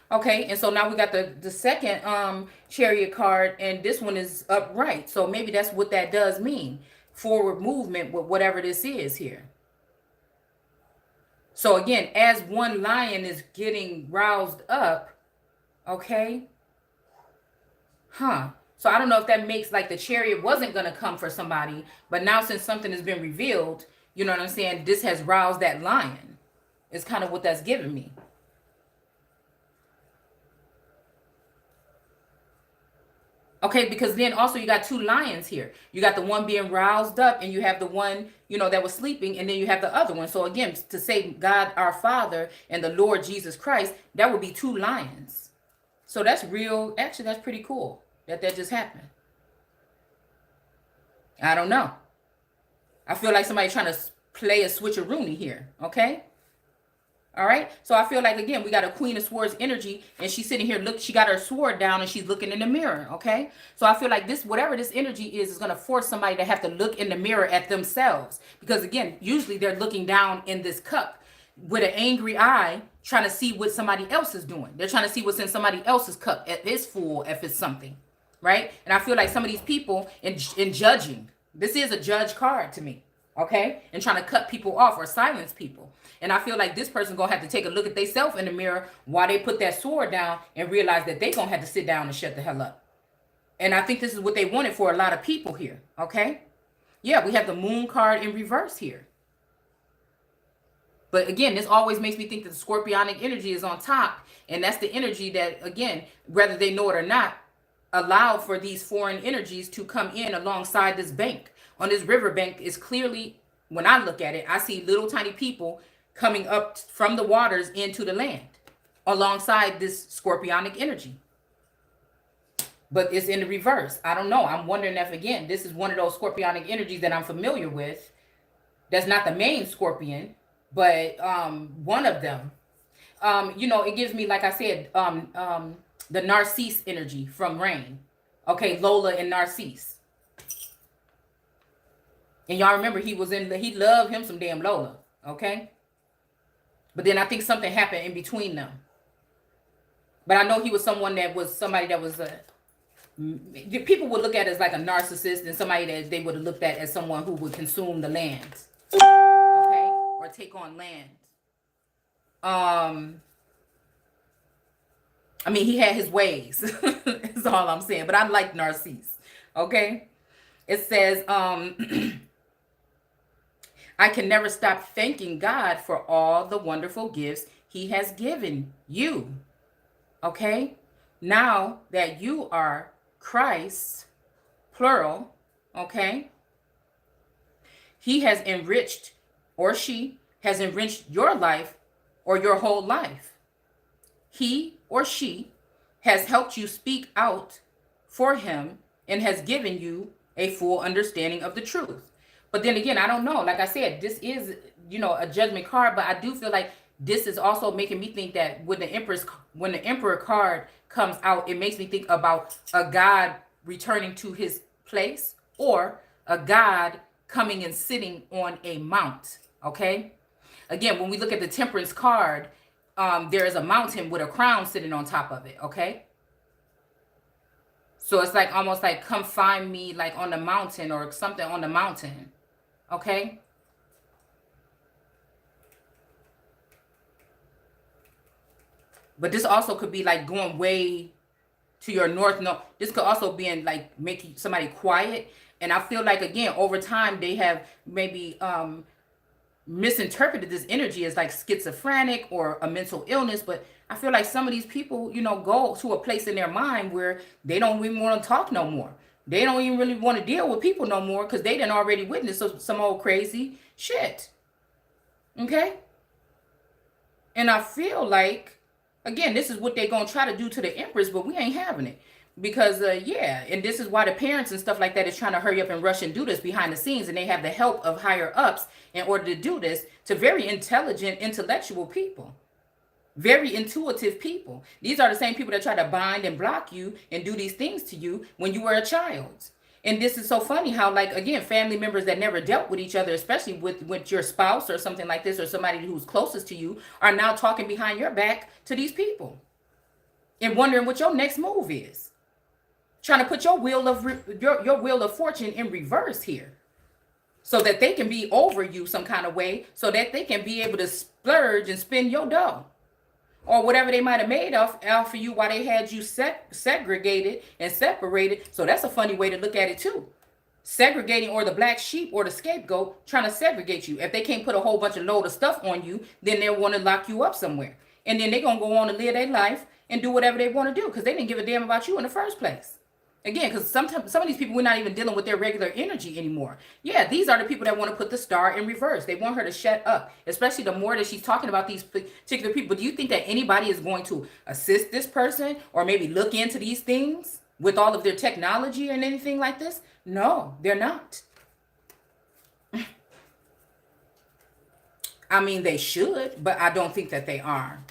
Okay, and so now we got the second Chariot card, and this one is upright. So maybe that's what that does mean. Forward movement with whatever this is here. So again, as one lion is getting roused up, okay? So I don't know if that makes like the Chariot wasn't going to come for somebody, but now since something has been revealed, you know what I'm saying, this has roused that lion. It's kind of what that's giving me. Okay, because then also you got two lions here. You got the one being roused up, and you have the one, you know, that was sleeping, and then you have the other one. So again, to say God our Father and the Lord Jesus Christ, that would be two lions. So that's real. Actually, that's pretty cool that just happened. I don't know. I feel like somebody trying to play a switcheroonie here. Okay. All right. So I feel like, again, we got a Queen of Swords energy, and she's sitting here. Look, she got her sword down and she's looking in the mirror. Okay. So I feel like this, whatever this energy is going to force somebody to have to look in the mirror at themselves. Because again, usually they're looking down in this cup with an angry eye, trying to see what somebody else is doing. They're trying to see what's in somebody else's cup, if it's full, if it's something. Right. And I feel like some of these people in judging, this is a judge card to me. Okay. And trying to cut people off or silence people. And I feel like this person going to have to take a look at themselves in the mirror while they put that sword down and realize that they going to have to sit down and shut the hell up. And I think this is what they wanted for a lot of people here. Okay. Yeah, we have the Moon card in reverse here. But again, this always makes me think that the scorpionic energy is on top. And that's the energy that, again, whether they know it or not, allowed for these foreign energies to come in alongside this bank. On this river bank is clearly, when I look at it, I see little tiny people coming up from the waters into the land alongside this scorpionic energy. But it's in the reverse. I don't know. I'm wondering if, again, this is one of those scorpionic energies that I'm familiar with. That's not the main scorpion, but one of them. You know, it gives me, like I said, the Narcisse energy from Rain. Okay, Lola and Narcisse. And y'all remember he loved him some damn Lola. Okay. But then I think something happened in between them. But I know he was somebody that was people would look at as like a narcissist, and somebody that they would have looked at as someone who would consume the land. Okay? Or take on land. I mean, he had his ways. That's all I'm saying. But I like Narcisse. Okay? It says, I can never stop thanking God for all the wonderful gifts he has given you. Okay? Now that you are Christ, plural, okay? He has enriched, or she has enriched your life or your whole life. He or she has helped you speak out for him and has given you a full understanding of the truth. But then again, I don't know. Like I said, this is, a judgment card, but I do feel like this is also making me think that when the Emperor card comes out, it makes me think about a God returning to his place or a God coming and sitting on a mount. Okay. Again, when we look at the Temperance card, there is a mountain with a crown sitting on top of it. Okay. So it's like almost like come find me like on the mountain or something on the mountain. Okay. But this also could be like going way to your north. No, this could also be in like making somebody quiet. And I feel like, again, over time, they have maybe misinterpreted this energy as like schizophrenic or a mental illness. But I feel like some of these people, go to a place in their mind where they don't even want to talk no more. They don't even really want to deal with people no more because they done already witnessed some old crazy shit. Okay? And I feel like, again, this is what they're going to try to do to the Empress, but we ain't having it. Because, and this is why the parents and stuff like that is trying to hurry up and rush and do this behind the scenes. And they have the help of higher ups in order to do this to very intelligent, intellectual people. Very intuitive people. These are the same people that try to bind and block you and do these things to you when you were a child. And this is so funny how, like, again, family members that never dealt with each other, especially with your spouse or something like this, or somebody who's closest to you, are now talking behind your back to these people and wondering what your next move is. Trying to put your wheel of fortune in reverse here so that they can be over you some kind of way, so that they can be able to splurge and spend your dough or whatever they might have made off for you while they had you segregated and separated. So that's a funny way to look at it too. Segregating, or the black sheep or the scapegoat trying to segregate you. If they can't put a whole bunch of load of stuff on you, then they'll want to lock you up somewhere. And then they're going to go on and live their life and do whatever they want to do because they didn't give a damn about you in the first place. Again, because sometimes some of these people, we're not even dealing with their regular energy anymore. Yeah, these are the people that want to put the star in reverse. They want her to shut up, especially the more that she's talking about these particular people. Do you think that anybody is going to assist this person or maybe look into these things with all of their technology and anything like this? No, they're not. I mean, they should, but I don't think that they are.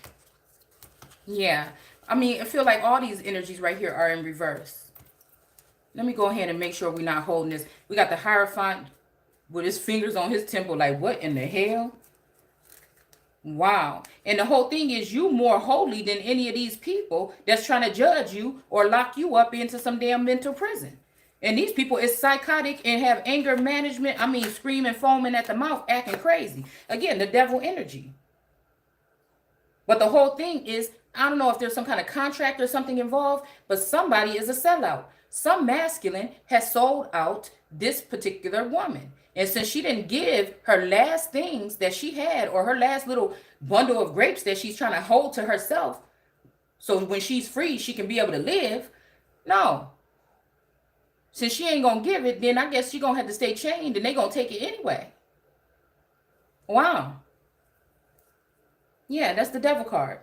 Yeah, I mean, I feel like all these energies right here are in reverse. Let me go ahead and make sure we're not holding this. We got the Hierophant with his fingers on his temple. Like, what in the hell? Wow. And the whole thing is, you more holy than any of these people that's trying to judge you or lock you up into some damn mental prison. And these people is psychotic and have anger management. I mean, screaming, foaming at the mouth, acting crazy. Again, the devil energy. But the whole thing is, I don't know if there's some kind of contract or something involved, but somebody is a sellout. Some masculine has sold out this particular woman. And since she didn't give her last things that she had, or her last little bundle of grapes that she's trying to hold to herself, so when she's free, she can be able to live. No. Since she ain't going to give it, then I guess she's going to have to stay chained, and they're going to take it anyway. Wow. Yeah, that's the devil card.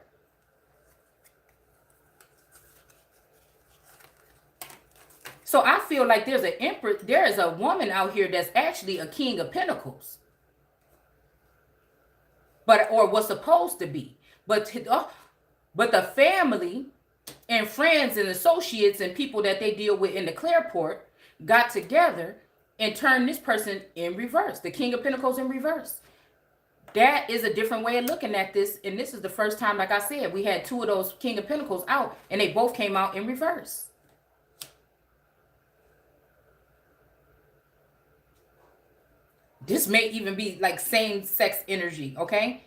So I feel like there's an empress, there is a woman out here that's actually a king of pentacles. Or was supposed to be. But the family and friends and associates and people that they deal with in the 𝘪𝑗 got together and turned this person in reverse. The King of Pentacles in reverse. That is a different way of looking at this. And this is the first time, like I said, we had two of those King of Pentacles out and they both came out in reverse. This may even be like same-sex energy, okay?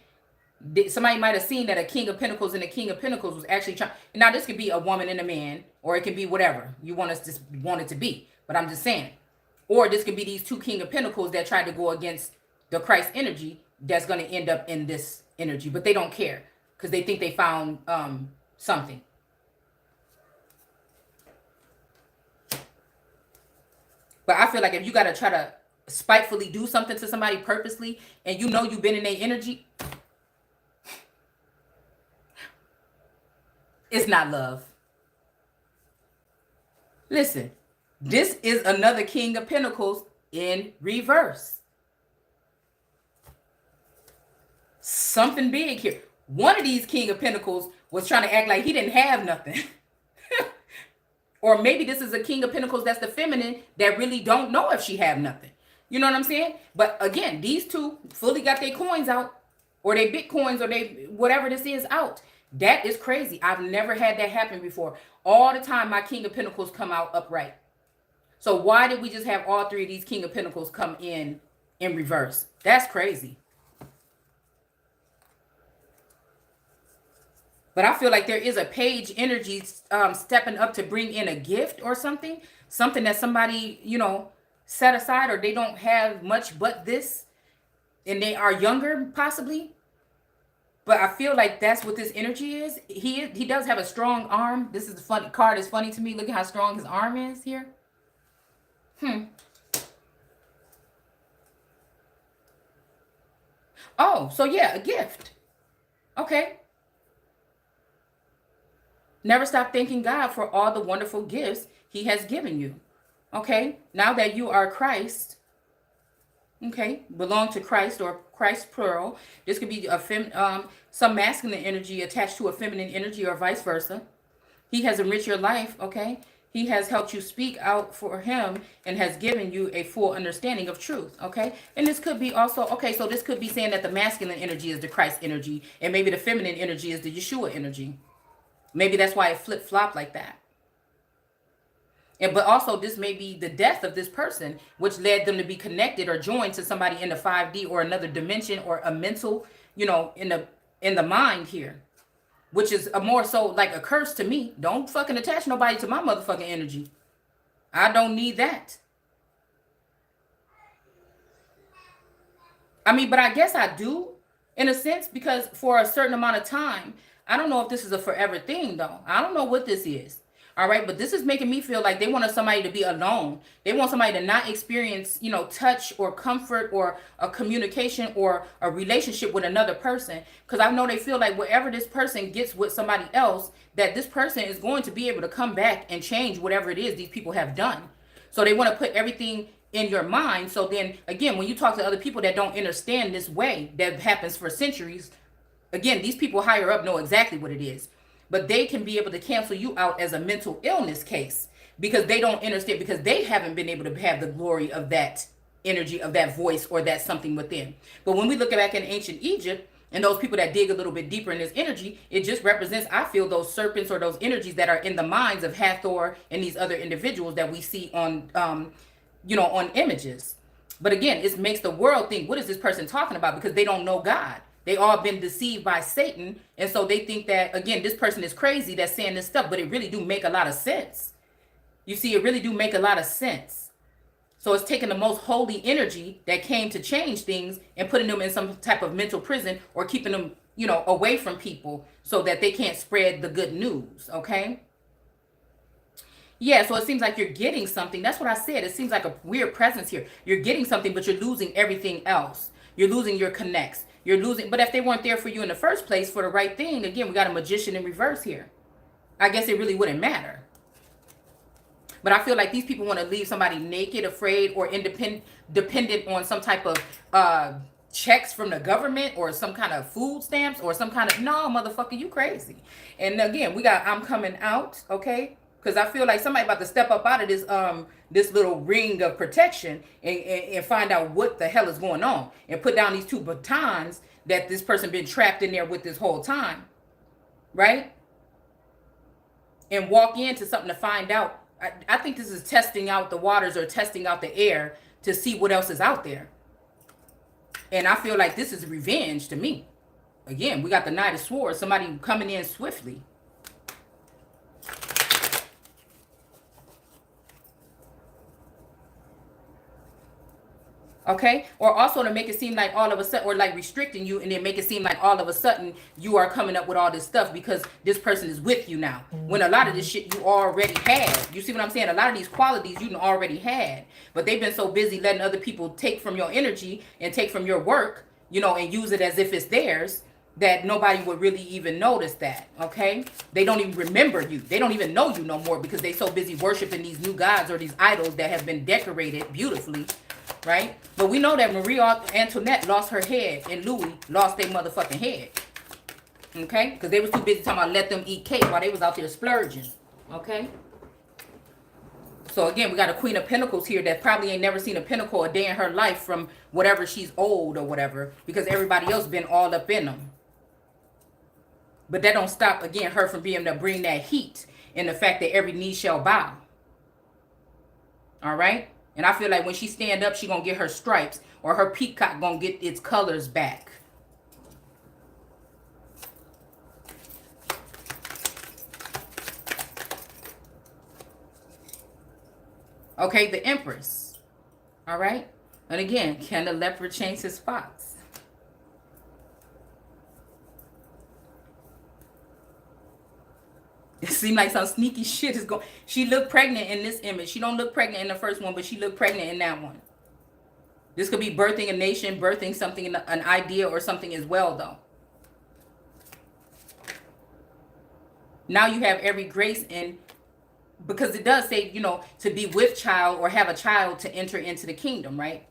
Somebody might have seen that a King of Pentacles and a King of Pentacles was actually trying. Now, this could be a woman and a man, or it can be whatever you want it to be. But I'm just saying. Or this could be these two King of Pentacles that tried to go against the Christ energy that's going to end up in this energy. But they don't care because they think they found something. But I feel like if you got to try to spitefully do something to somebody purposely and you know you've been in their energy, it's not love. Listen, this is another King of Pentacles in reverse. Something big here. One of these King of Pentacles was trying to act like he didn't have nothing. Or maybe this is a King of Pentacles that's the feminine that really don't know if she have nothing. You know what I'm saying? But again, these two fully got their coins out, or their Bitcoins, or they whatever this is out. That is crazy. I've never had that happen before. All the time my King of Pentacles come out upright. So why did we just have all three of these King of Pentacles come in reverse? That's crazy. But I feel like there is a page energy stepping up to bring in a gift or something. Something that somebody, you know, set aside, or they don't have much but this. And they are younger, possibly. But I feel like that's what this energy is. He does have a strong arm. This is the funny card. Is funny to me. Look at how strong his arm is here. Oh, so yeah, a gift. Okay. Never stop thanking God for all the wonderful gifts he has given you. Okay. Now that you are Christ, okay, belong to Christ or Christ plural. This could be some masculine energy attached to a feminine energy or vice versa. He has enriched your life, okay? He has helped you speak out for him and has given you a full understanding of truth, okay? And this could be also, okay, so this could be saying that the masculine energy is the Christ energy and maybe the feminine energy is the Yeshua energy. Maybe that's why it flip-flopped like that. But also this may be the death of this person, which led them to be connected or joined to somebody in the 5D or another dimension or a mental, you know, in the mind here, which is a more so like a curse to me. Don't fucking attach nobody to my motherfucking energy. I don't need that. I mean, but I guess I do in a sense, because for a certain amount of time, I don't know if this is a forever thing though. I don't know what this is. All right. But this is making me feel like they want somebody to be alone. They want somebody to not experience, you know, touch or comfort or a communication or a relationship with another person. Because I know they feel like whatever this person gets with somebody else, that this person is going to be able to come back and change whatever it is these people have done. So they want to put everything in your mind. So then again, when you talk to other people that don't understand this way that happens for centuries, again, these people higher up know exactly what it is, but they can be able to cancel you out as a mental illness case because they don't understand, because they haven't been able to have the glory of that energy, of that voice, or that something within. But when we look back in ancient Egypt and those people that dig a little bit deeper in this energy, it just represents, I feel, those serpents or those energies that are in the minds of Hathor and these other individuals that we see on, you know, on images. But again, it makes the world think, what is this person talking about? Because they don't know God. They all been deceived by Satan. And so they think that, again, this person is crazy that's saying this stuff, but it really do make a lot of sense. You see, it really do make a lot of sense. So it's taking the most holy energy that came to change things and putting them in some type of mental prison or keeping them, you know, away from people so that they can't spread the good news. Okay. Yeah. So it seems like you're getting something. That's what I said. It seems like a weird presence here. You're getting something, but you're losing everything else. You're losing your connects. You're losing. But if they weren't there for you in the first place for the right thing, again, we got a magician in reverse here. I guess it really wouldn't matter. But I feel like these people want to leave somebody naked, afraid, or dependent on some type of checks from the government or some kind of food stamps or some kind of, no, motherfucker, you crazy. And again, we got I'm coming out, okay? Because I feel like somebody about to step up out of this little ring of protection and find out what the hell is going on and put down these two batons that this person been trapped in there with this whole time, right? And walk into something to find out. I think this is testing out the waters or testing out the air to see what else is out there. And I feel like this is revenge to me. Again, we got the Knight of Swords, somebody coming in swiftly. Okay, or also to make it seem like all of a sudden, or like restricting you, and then make it seem like all of a sudden you are coming up with all this stuff because this person is with you now. When a lot of this shit you already had. You see what I'm saying? A lot of these qualities you already had, but they've been so busy letting other people take from your energy and take from your work, you know, and use it as if it's theirs, that nobody would really even notice that. Okay, they don't even remember you. They don't even know you no more because they so busy worshiping these new gods or these idols that have been decorated beautifully. Right? But we know that Marie Antoinette lost her head and Louis lost their motherfucking head. Okay? Because they was too busy talking about let them eat cake while they was out there splurging. Okay? So again, we got a Queen of Pentacles here that probably ain't never seen a pentacle a day in her life from whatever she's old or whatever. Because everybody else been all up in them. But that don't stop, again, her from being able to bring that heat and the fact that every knee shall bow. Alright? And I feel like when she stand up, she gonna get her stripes, or her peacock gonna get its colors back. Okay, the Empress. All right. And again, can the leopard change his spots? It seemed like some sneaky shit is going. She looked pregnant in this image. She don't look pregnant in the first one, but she looked pregnant in that one. This could be birthing a nation, birthing something, an idea or something as well, though. Now you have every grace in, because it does say, you know, to be with child or have a child to enter into the kingdom, right?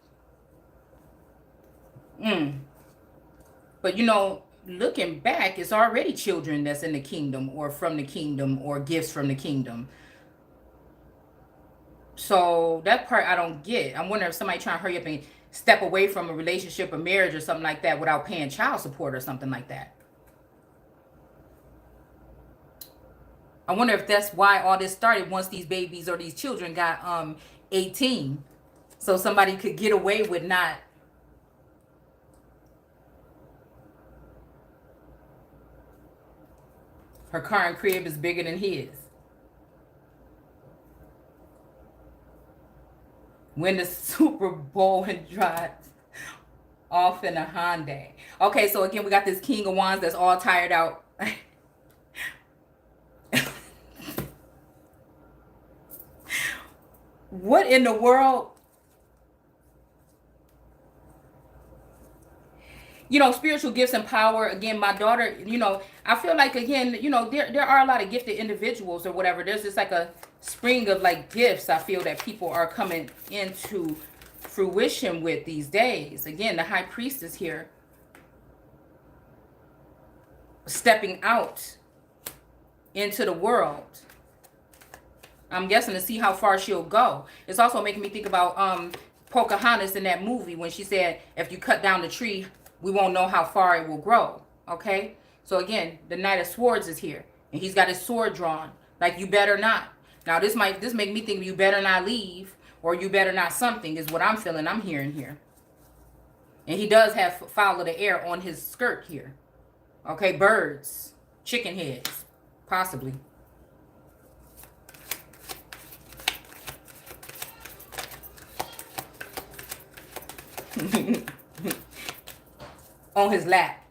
But, you know, looking back, it's already children that's in the kingdom or from the kingdom or gifts from the kingdom. So that part I don't get. I'm wondering if somebody trying to hurry up and step away from a relationship or marriage or something like that without paying child support or something like that. I wonder if that's why all this started once these babies or these children got 18. So somebody could get away with not. Her current crib is bigger than his. Win the Super Bowl and drive off in a Hyundai. Okay, so again, we got this King of Wands that's all tired out. What in the world? You know, spiritual gifts and power. Again, my daughter, you know, I feel like, again, you know, there are a lot of gifted individuals or whatever. There's just like a spring of like gifts I feel that people are coming into fruition with these days. Again, the High Priestess here. Stepping out into the world. I'm guessing to see how far she'll go. It's also making me think about Pocahontas in that movie when she said, if you cut down the tree, we won't know how far it will grow. Okay? So again, the Knight of Swords is here. And he's got his sword drawn. Like, you better not. Now, this make me think you better not leave. Or you better not something is what I'm feeling. I'm hearing here. And he does have fowl of the air on his skirt here. Okay? Birds. Chicken heads. Possibly. On his lap.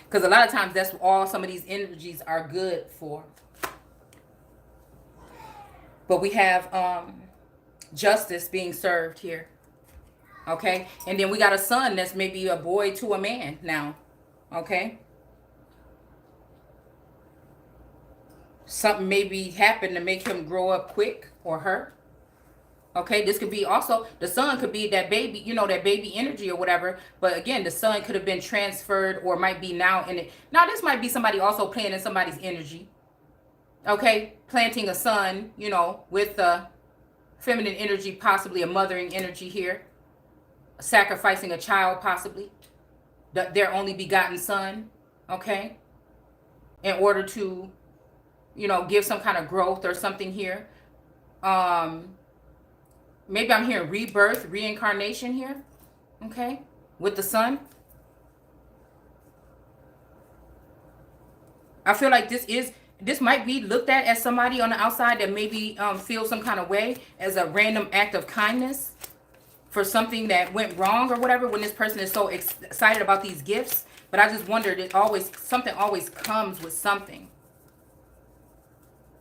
Because a lot of times that's all some of these energies are good for. But we have justice being served here. Okay? And then we got a son that's maybe a boy to a man now. Okay? Something maybe happened to make him grow up quick, or her. Okay, this could be also, the sun could be that baby, you know, that baby energy or whatever. But again, the sun could have been transferred or might be now in it. Now, this might be somebody also playing in somebody's energy. Okay, planting a sun, you know, with the feminine energy, possibly a mothering energy here. Sacrificing a child, possibly. Their only begotten son, okay? In order to, you know, give some kind of growth or something here. Maybe I'm hearing rebirth, reincarnation here, okay, with the sun. I feel like this might be looked at as somebody on the outside that maybe feels some kind of way as a random act of kindness for something that went wrong or whatever, when this person is so excited about these gifts. But I just wondered, something always comes with something.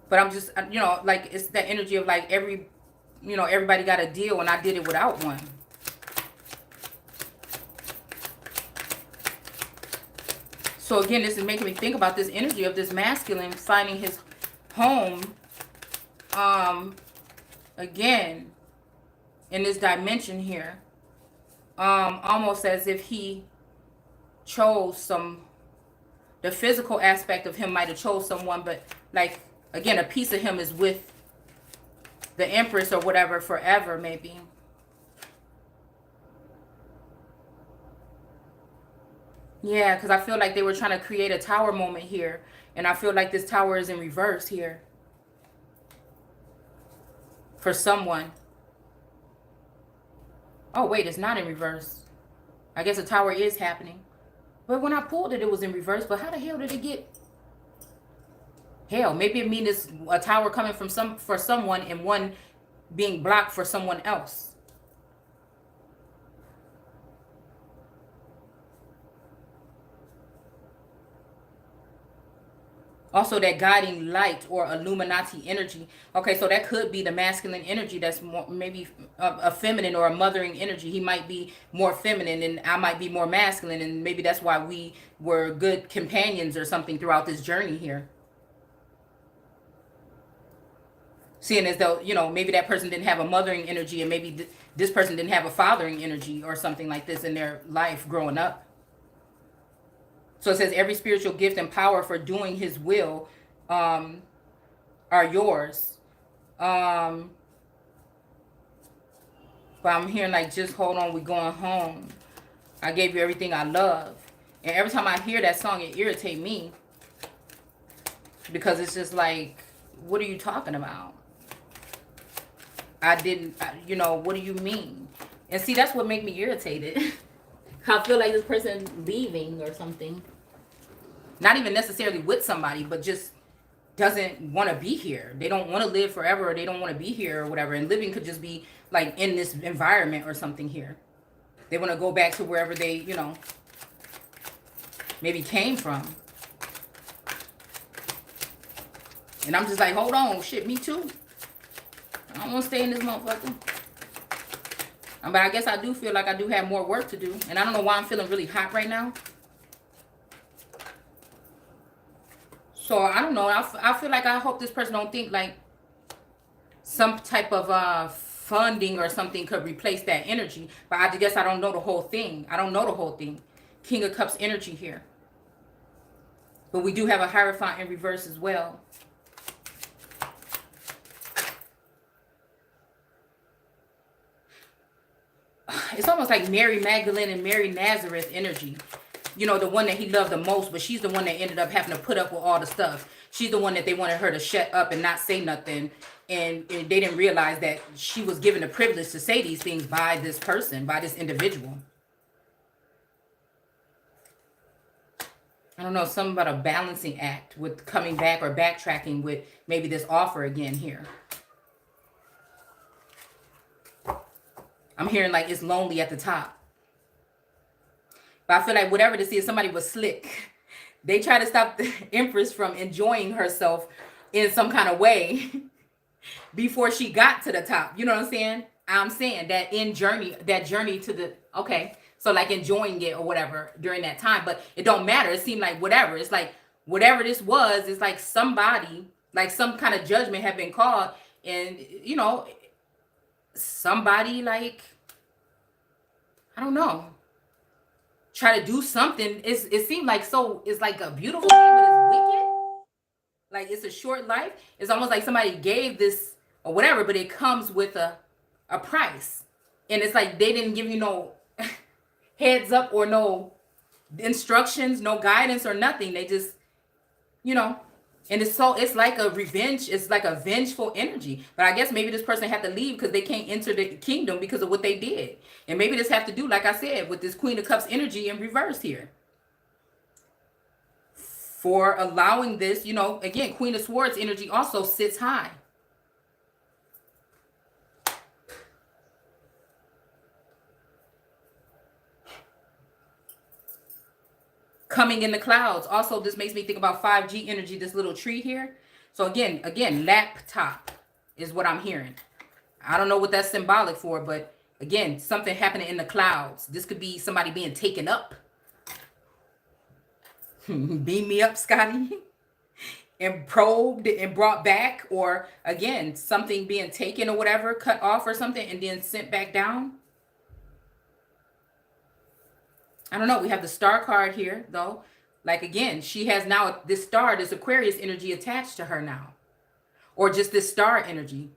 But I'm just, you know, like, it's that energy of like everybody got a deal and I did it without one. So again, this is making me think about this energy of this masculine finding his home, again, in this dimension here. Almost as if he chose the physical aspect of him might have chose someone, but like, again, a piece of him is with the Empress or whatever forever, maybe. Yeah, because I feel like they were trying to create a tower moment here. And I feel like this tower is in reverse here. For someone. Oh, wait, it's not in reverse. I guess the tower is happening. But when I pulled it, it was in reverse. But how the hell did it get... Hell, maybe it means it's a tower coming from for someone and one being blocked for someone else. Also, that guiding light or Illuminati energy. Okay, so that could be the masculine energy that's more, maybe a feminine or a mothering energy. He might be more feminine and I might be more masculine. And maybe that's why we were good companions or something throughout this journey here. Seeing as though, you know, maybe that person didn't have a mothering energy and maybe this person didn't have a fathering energy or something like this in their life growing up. So it says every spiritual gift and power for doing his will are yours. But I'm hearing like, just hold on, we're going home. I gave you everything I love. And every time I hear that song, it irritates me. Because it's just like, what are you talking about? You know, what do you mean? And see, that's what makes me irritated. I feel like this person leaving or something. Not even necessarily with somebody, but just doesn't want to be here. They don't want to live forever, or they don't want to be here or whatever. And living could just be like in this environment or something here. They want to go back to wherever they, you know, maybe came from. And I'm just like, hold on, shit, me too. I don't want to stay in this motherfucker. But I guess I do feel like I do have more work to do. And I don't know why I'm feeling really hot right now. So I don't know. I feel like I hope this person don't think like some type of funding or something could replace that energy. But I guess I don't know the whole thing. I don't know the whole thing. King of Cups energy here. But we do have a Hierophant in reverse as well. It's almost like Mary Magdalene and Mary Nazareth energy. You know, the one that he loved the most, but she's the one that ended up having to put up with all the stuff. She's the one that they wanted her to shut up and not say nothing. And they didn't realize that she was given the privilege to say these things by this person, by this individual. I don't know, something about a balancing act with coming back or backtracking with maybe this offer again here. I'm hearing like it's lonely at the top. But I feel like whatever this is, somebody was slick. They try to stop the Empress from enjoying herself in some kind of way before she got to the top. You know what I'm saying? I'm saying that that journey to the, okay. So like enjoying it or whatever during that time. But it don't matter. It seemed like whatever. It's like whatever this was, it's like somebody, like some kind of judgment had been called. And, you know, somebody like, I don't know, try to do something. It seemed like, so it's like a beautiful thing, but it's wicked. Like it's a short life. It's almost like somebody gave this or whatever, but it comes with a price. And it's like they didn't give you no heads up or no instructions, no guidance or nothing. They just, you know, and it's like a revenge. It's like a vengeful energy. But I guess maybe this person had to leave because they can't enter the kingdom because of what they did. And maybe this have to do, like I said, with this Queen of Cups energy in reverse here. For allowing this, you know, again, Queen of Swords energy also sits high. Coming in the clouds. Also, this makes me think about 5G energy, this little tree here. So again, laptop is what I'm hearing. I don't know what that's symbolic for, but again, something happening in the clouds. This could be somebody being taken up. Beam me up, Scotty. And probed and brought back. Or again, something being taken or whatever, cut off or something, and then sent back down. I don't know. We have the star card here, though. Like, again, she has now this star, this Aquarius energy attached to her now. Or just this star energy.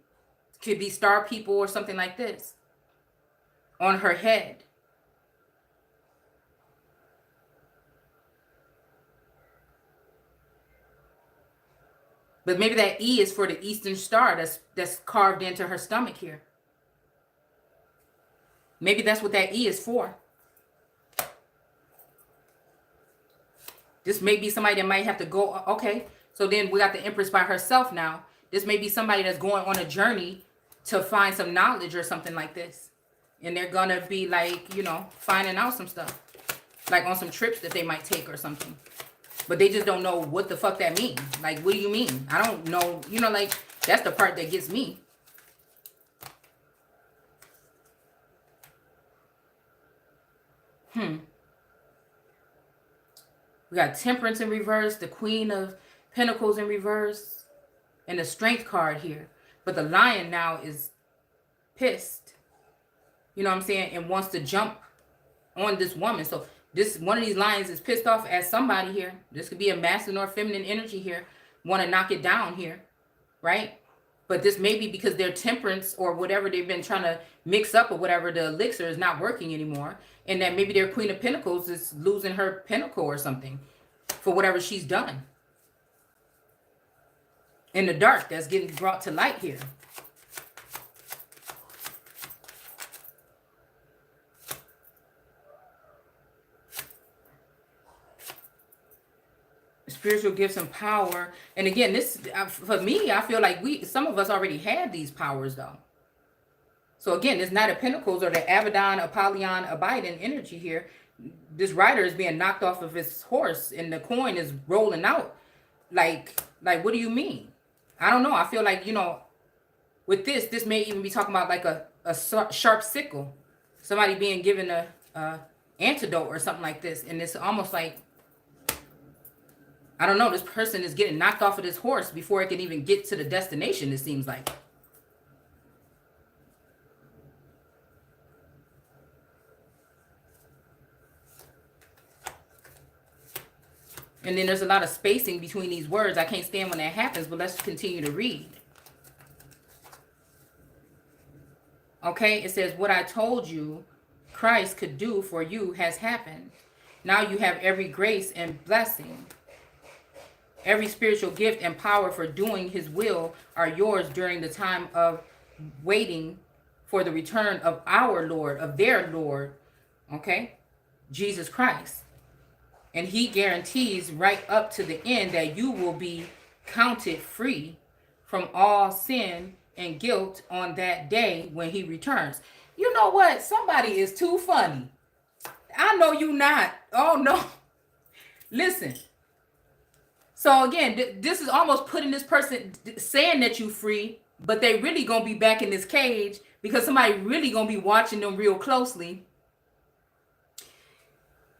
Could be star people or something like this. On her head. But maybe that E is for the Eastern Star that's carved into her stomach here. Maybe that's what that E is for. This may be somebody that might have to go. Okay, so then we got the Empress by herself now. This may be somebody that's going on a journey to find some knowledge or something like this. And they're going to be like, you know, finding out some stuff. Like on some trips that they might take or something. But they just don't know what the fuck that means. Like, what do you mean? I don't know. You know, like, that's the part that gets me. We got Temperance in reverse, the Queen of Pentacles in reverse, and the Strength card here. But the Lion now is pissed. You know what I'm saying? And wants to jump on this woman. So this one of these lions is pissed off at somebody here. This could be a masculine or feminine energy here. Want to knock it down here. Right? But this may be because their temperance or whatever they've been trying to mix up or whatever, the elixir is not working anymore. And that maybe their Queen of Pentacles is losing her pentacle or something for whatever she's done. In the dark, that's getting brought to light here. Spiritual gifts and power. And again, this, for me, I feel like some of us already had these powers though. So again, it's not a Pentacles or the Abaddon, Apollyon, Abiding energy here. This rider is being knocked off of his horse and the coin is rolling out. Like what do you mean? I don't know. I feel like, you know, with this may even be talking about like a sharp sickle. Somebody being given a antidote or something like this. And it's almost like, I don't know, this person is getting knocked off of this horse before it can even get to the destination, it seems like. And then there's a lot of spacing between these words. I can't stand when that happens, but let's continue to read. Okay, it says, what I told you Christ could do for you has happened. Now you have every grace and blessing. Every spiritual gift and power for doing his will are yours during the time of waiting for the return of our Lord, of their Lord, okay, Jesus Christ. And he guarantees right up to the end that you will be counted free from all sin and guilt on that day when he returns. You know what? Somebody is too funny. I know you not. Oh, no. Listen. So again, this is almost putting this person saying that you free, but they really going to be back in this cage because somebody really going to be watching them real closely.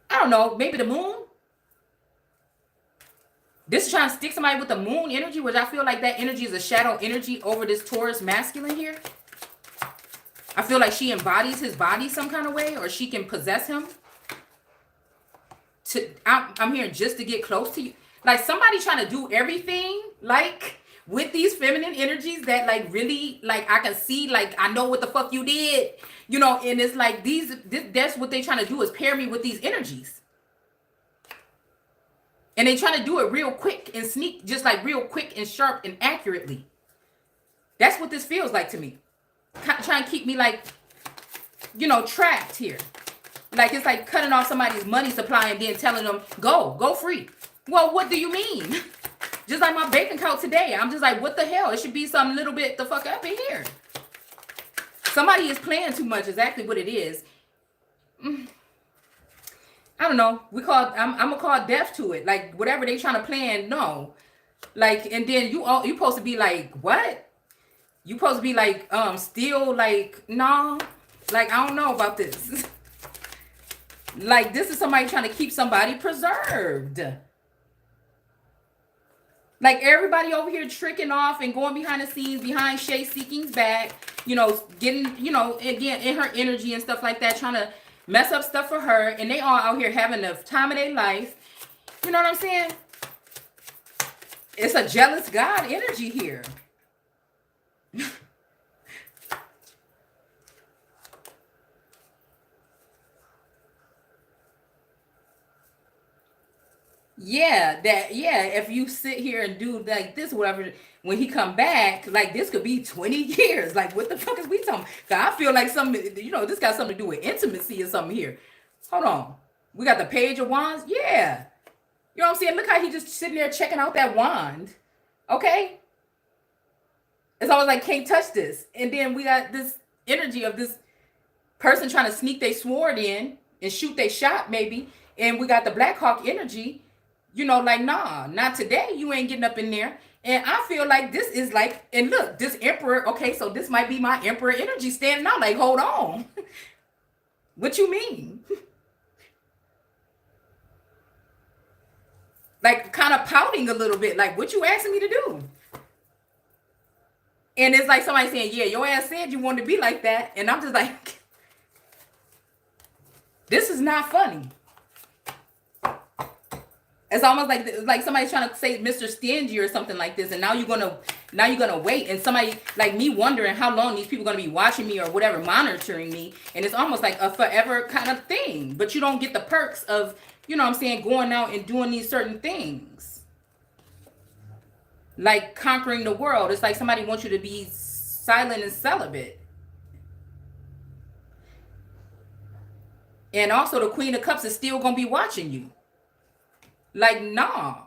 I don't know, maybe the moon? This is trying to stick somebody with the moon energy, which I feel like that energy is a shadow energy over this Taurus masculine here. I feel like she embodies his body some kind of way, or she can possess him. I'm here just to get close to you. Like somebody trying to do everything, like with these feminine energies that like really, like I can see, like I know what the fuck you did, you know, and it's like that's what they trying to do, is pair me with these energies. And they trying to do it real quick and sneak, just like real quick and sharp and accurately. That's what this feels like to me. Trying to keep me like, you know, trapped here. Like it's like cutting off somebody's money supply and then telling them, go free. Well, what do you mean? Just like my bank account today. I'm just like, what the hell? It should be some little bit the fuck up in here. Somebody is playing too much, exactly what it is. I don't know. I'm gonna call death to it. Like whatever they trying to plan, no. Like, and then you supposed to be like, what? You supposed to be like, still like, no. Like, I don't know about this. Like, this is somebody trying to keep somebody preserved. Like, everybody over here tricking off and going behind the scenes, behind Shay Seeking's back, you know, getting, you know, again, in her energy and stuff like that, trying to mess up stuff for her. And they all out here having the time of their life. You know what I'm saying? It's a jealous God energy here. Yeah, if you sit here and do like this, whatever, when he come back, like this could be 20 years. Like, what the fuck is we talking? Cause I feel like something, you know, this got something to do with intimacy or something here. Hold on. We got the Page of Wands. Yeah. You know what I'm saying? Look how he just sitting there checking out that wand. Okay. It's always like, can't touch this. And then we got this energy of this person trying to sneak their sword in and shoot their shot maybe. And we got the Black Hawk energy. You know, like, nah, not today. You ain't getting up in there. And I feel like this is like, and look, this Emperor, okay, so this might be my Emperor energy standing out. Like, hold on. What you mean? Like, kind of pouting a little bit. Like, what you asking me to do? And it's like somebody saying, yeah, your ass said you wanted to be like that. And I'm just like, this is not funny. It's almost like somebody's trying to say Mr. Stingy or something like this, and now you're gonna wait, and somebody like me wondering how long these people gonna be watching me or whatever, monitoring me, and it's almost like a forever kind of thing. But you don't get the perks of, you know what I'm saying, going out and doing these certain things, like conquering the world. It's like somebody wants you to be silent and celibate. And also the Queen of Cups is still gonna be watching you. Like, nah.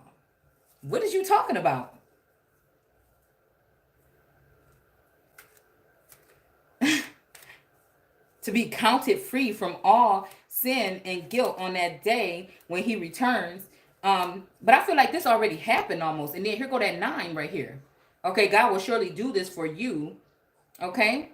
What is you talking about? To be counted free from all sin and guilt on that day when he returns. But I feel like this already happened almost. And then here go that 9 right here. Okay, God will surely do this for you. Okay?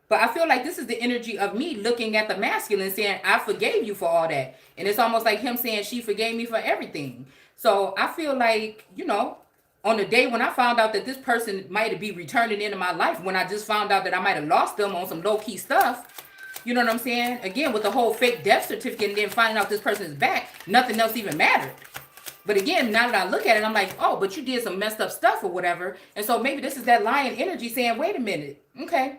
But I feel like this is the energy of me looking at the masculine saying, I forgave you for all that. And it's almost like him saying, she forgave me for everything. So I feel like, you know, on the day when I found out that this person might be returning into my life, when I just found out that I might have lost them on some low-key stuff, you know what I'm saying? Again, with the whole fake death certificate and then finding out this person is back, nothing else even mattered. But again, now that I look at it, I'm like, oh, but you did some messed up stuff or whatever. And so maybe this is that lion energy saying, wait a minute. Okay.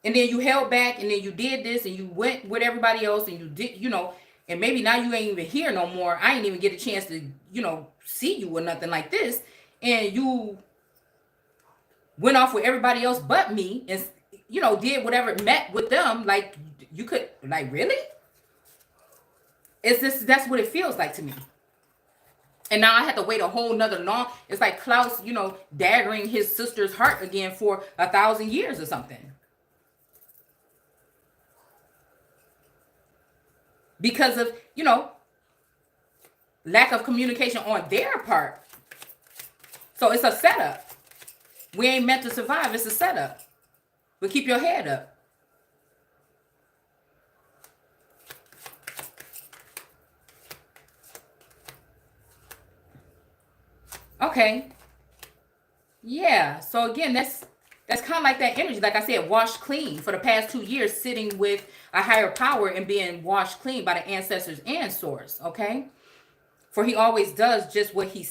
And then you held back, and then you did this, and you went with everybody else, and you did, you know, and maybe now you ain't even here no more. I ain't even get a chance to, you know, see you or nothing like this. And you went off with everybody else but me and, you know, did whatever, met with them. Like, you could, like, really? It's this, that's what it feels like to me. And now I have to wait a whole nother long, it's like Klaus, you know, daggering his sister's heart again for 1,000 years or something. Because of, you know, lack of communication on their part. So it's a setup. We ain't meant to survive. It's a setup. But keep your head up. Okay. Yeah. So again, that's That's kind of like that energy, like I said, washed clean for the past 2 years, sitting with a higher power and being washed clean by the ancestors and source, okay? For he always does just what he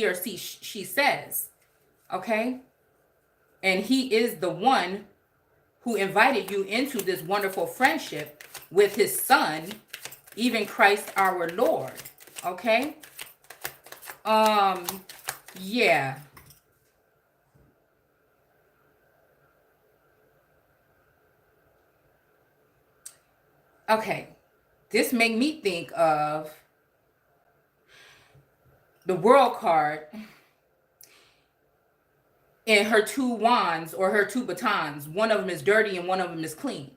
or she says, okay? And he is the one who invited you into this wonderful friendship with his son, even Christ our Lord, okay? Yeah. Okay, this made me think of the world card and her two wands or her two batons. One of them is dirty and one of them is clean.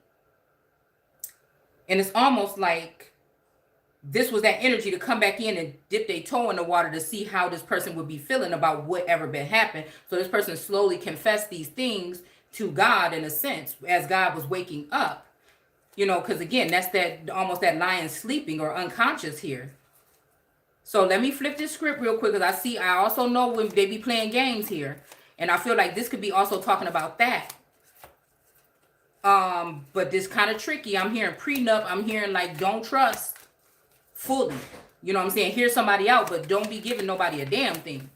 And it's almost like this was that energy to come back in and dip their toe in the water to see how this person would be feeling about whatever been happened. So this person slowly confessed these things to God in a sense as God was waking up. You know, because again, that's that almost that lion sleeping or unconscious here. So let me flip this script real quick because I also know when they be playing games here. And I feel like this could be also talking about that. But this kind of tricky. I'm hearing prenup. I'm hearing like don't trust fully. You know what I'm saying? Hear somebody out, but don't be giving nobody a damn thing.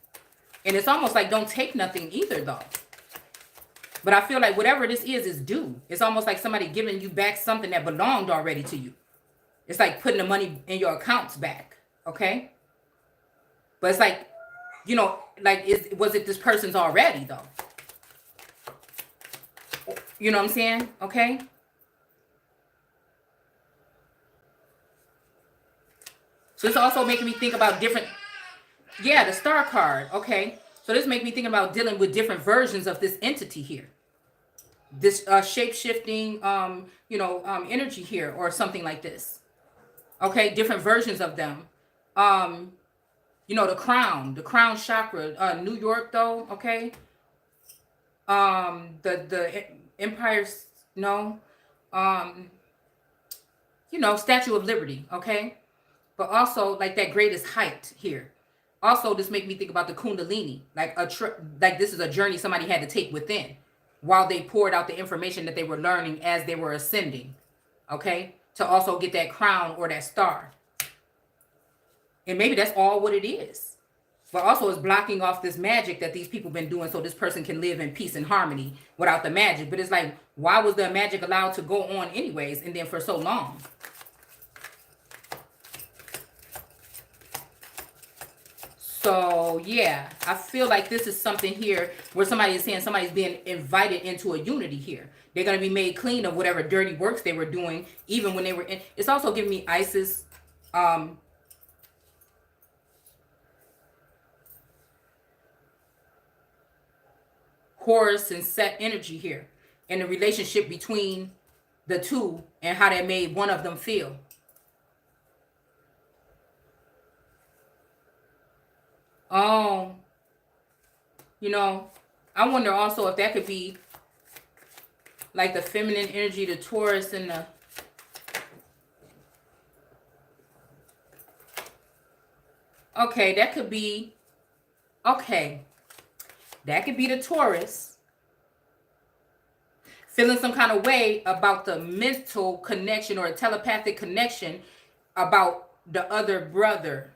And it's almost like don't take nothing either though. But I feel like whatever this is due. It's almost like somebody giving you back something that belonged already to you. It's like putting the money in your accounts back. Okay? But it's like, you know, like, was it this person's already, though? You know what I'm saying? Okay? So it's also making me think about different... Yeah, the star card. Okay. So this makes me think about dealing with different versions of this entity here. This shape-shifting, energy here or something like this. Okay, different versions of them. The crown chakra, New York though, okay. The empires, Statue of Liberty, okay. But also like that greatest height here. Also, this makes me think about the Kundalini, like this is a journey somebody had to take within while they poured out the information that they were learning as they were ascending, okay, to also get that crown or that star. And maybe that's all what it is. But also it's blocking off this magic that these people been doing so this person can live in peace and harmony without the magic. But it's like, why was the magic allowed to go on anyways and then for so long? So, yeah, I feel like this is something here where somebody is saying somebody's being invited into a unity here. They're going to be made clean of whatever dirty works they were doing, even when they were in. It's also giving me Isis, Horus and Set energy here. And the relationship between the two and how that made one of them feel. Oh, I wonder also if that could be like the feminine energy, the Taurus and the... Okay, that could be... Okay, that could be the Taurus feeling some kind of way about the mental connection or a telepathic connection about the other brother.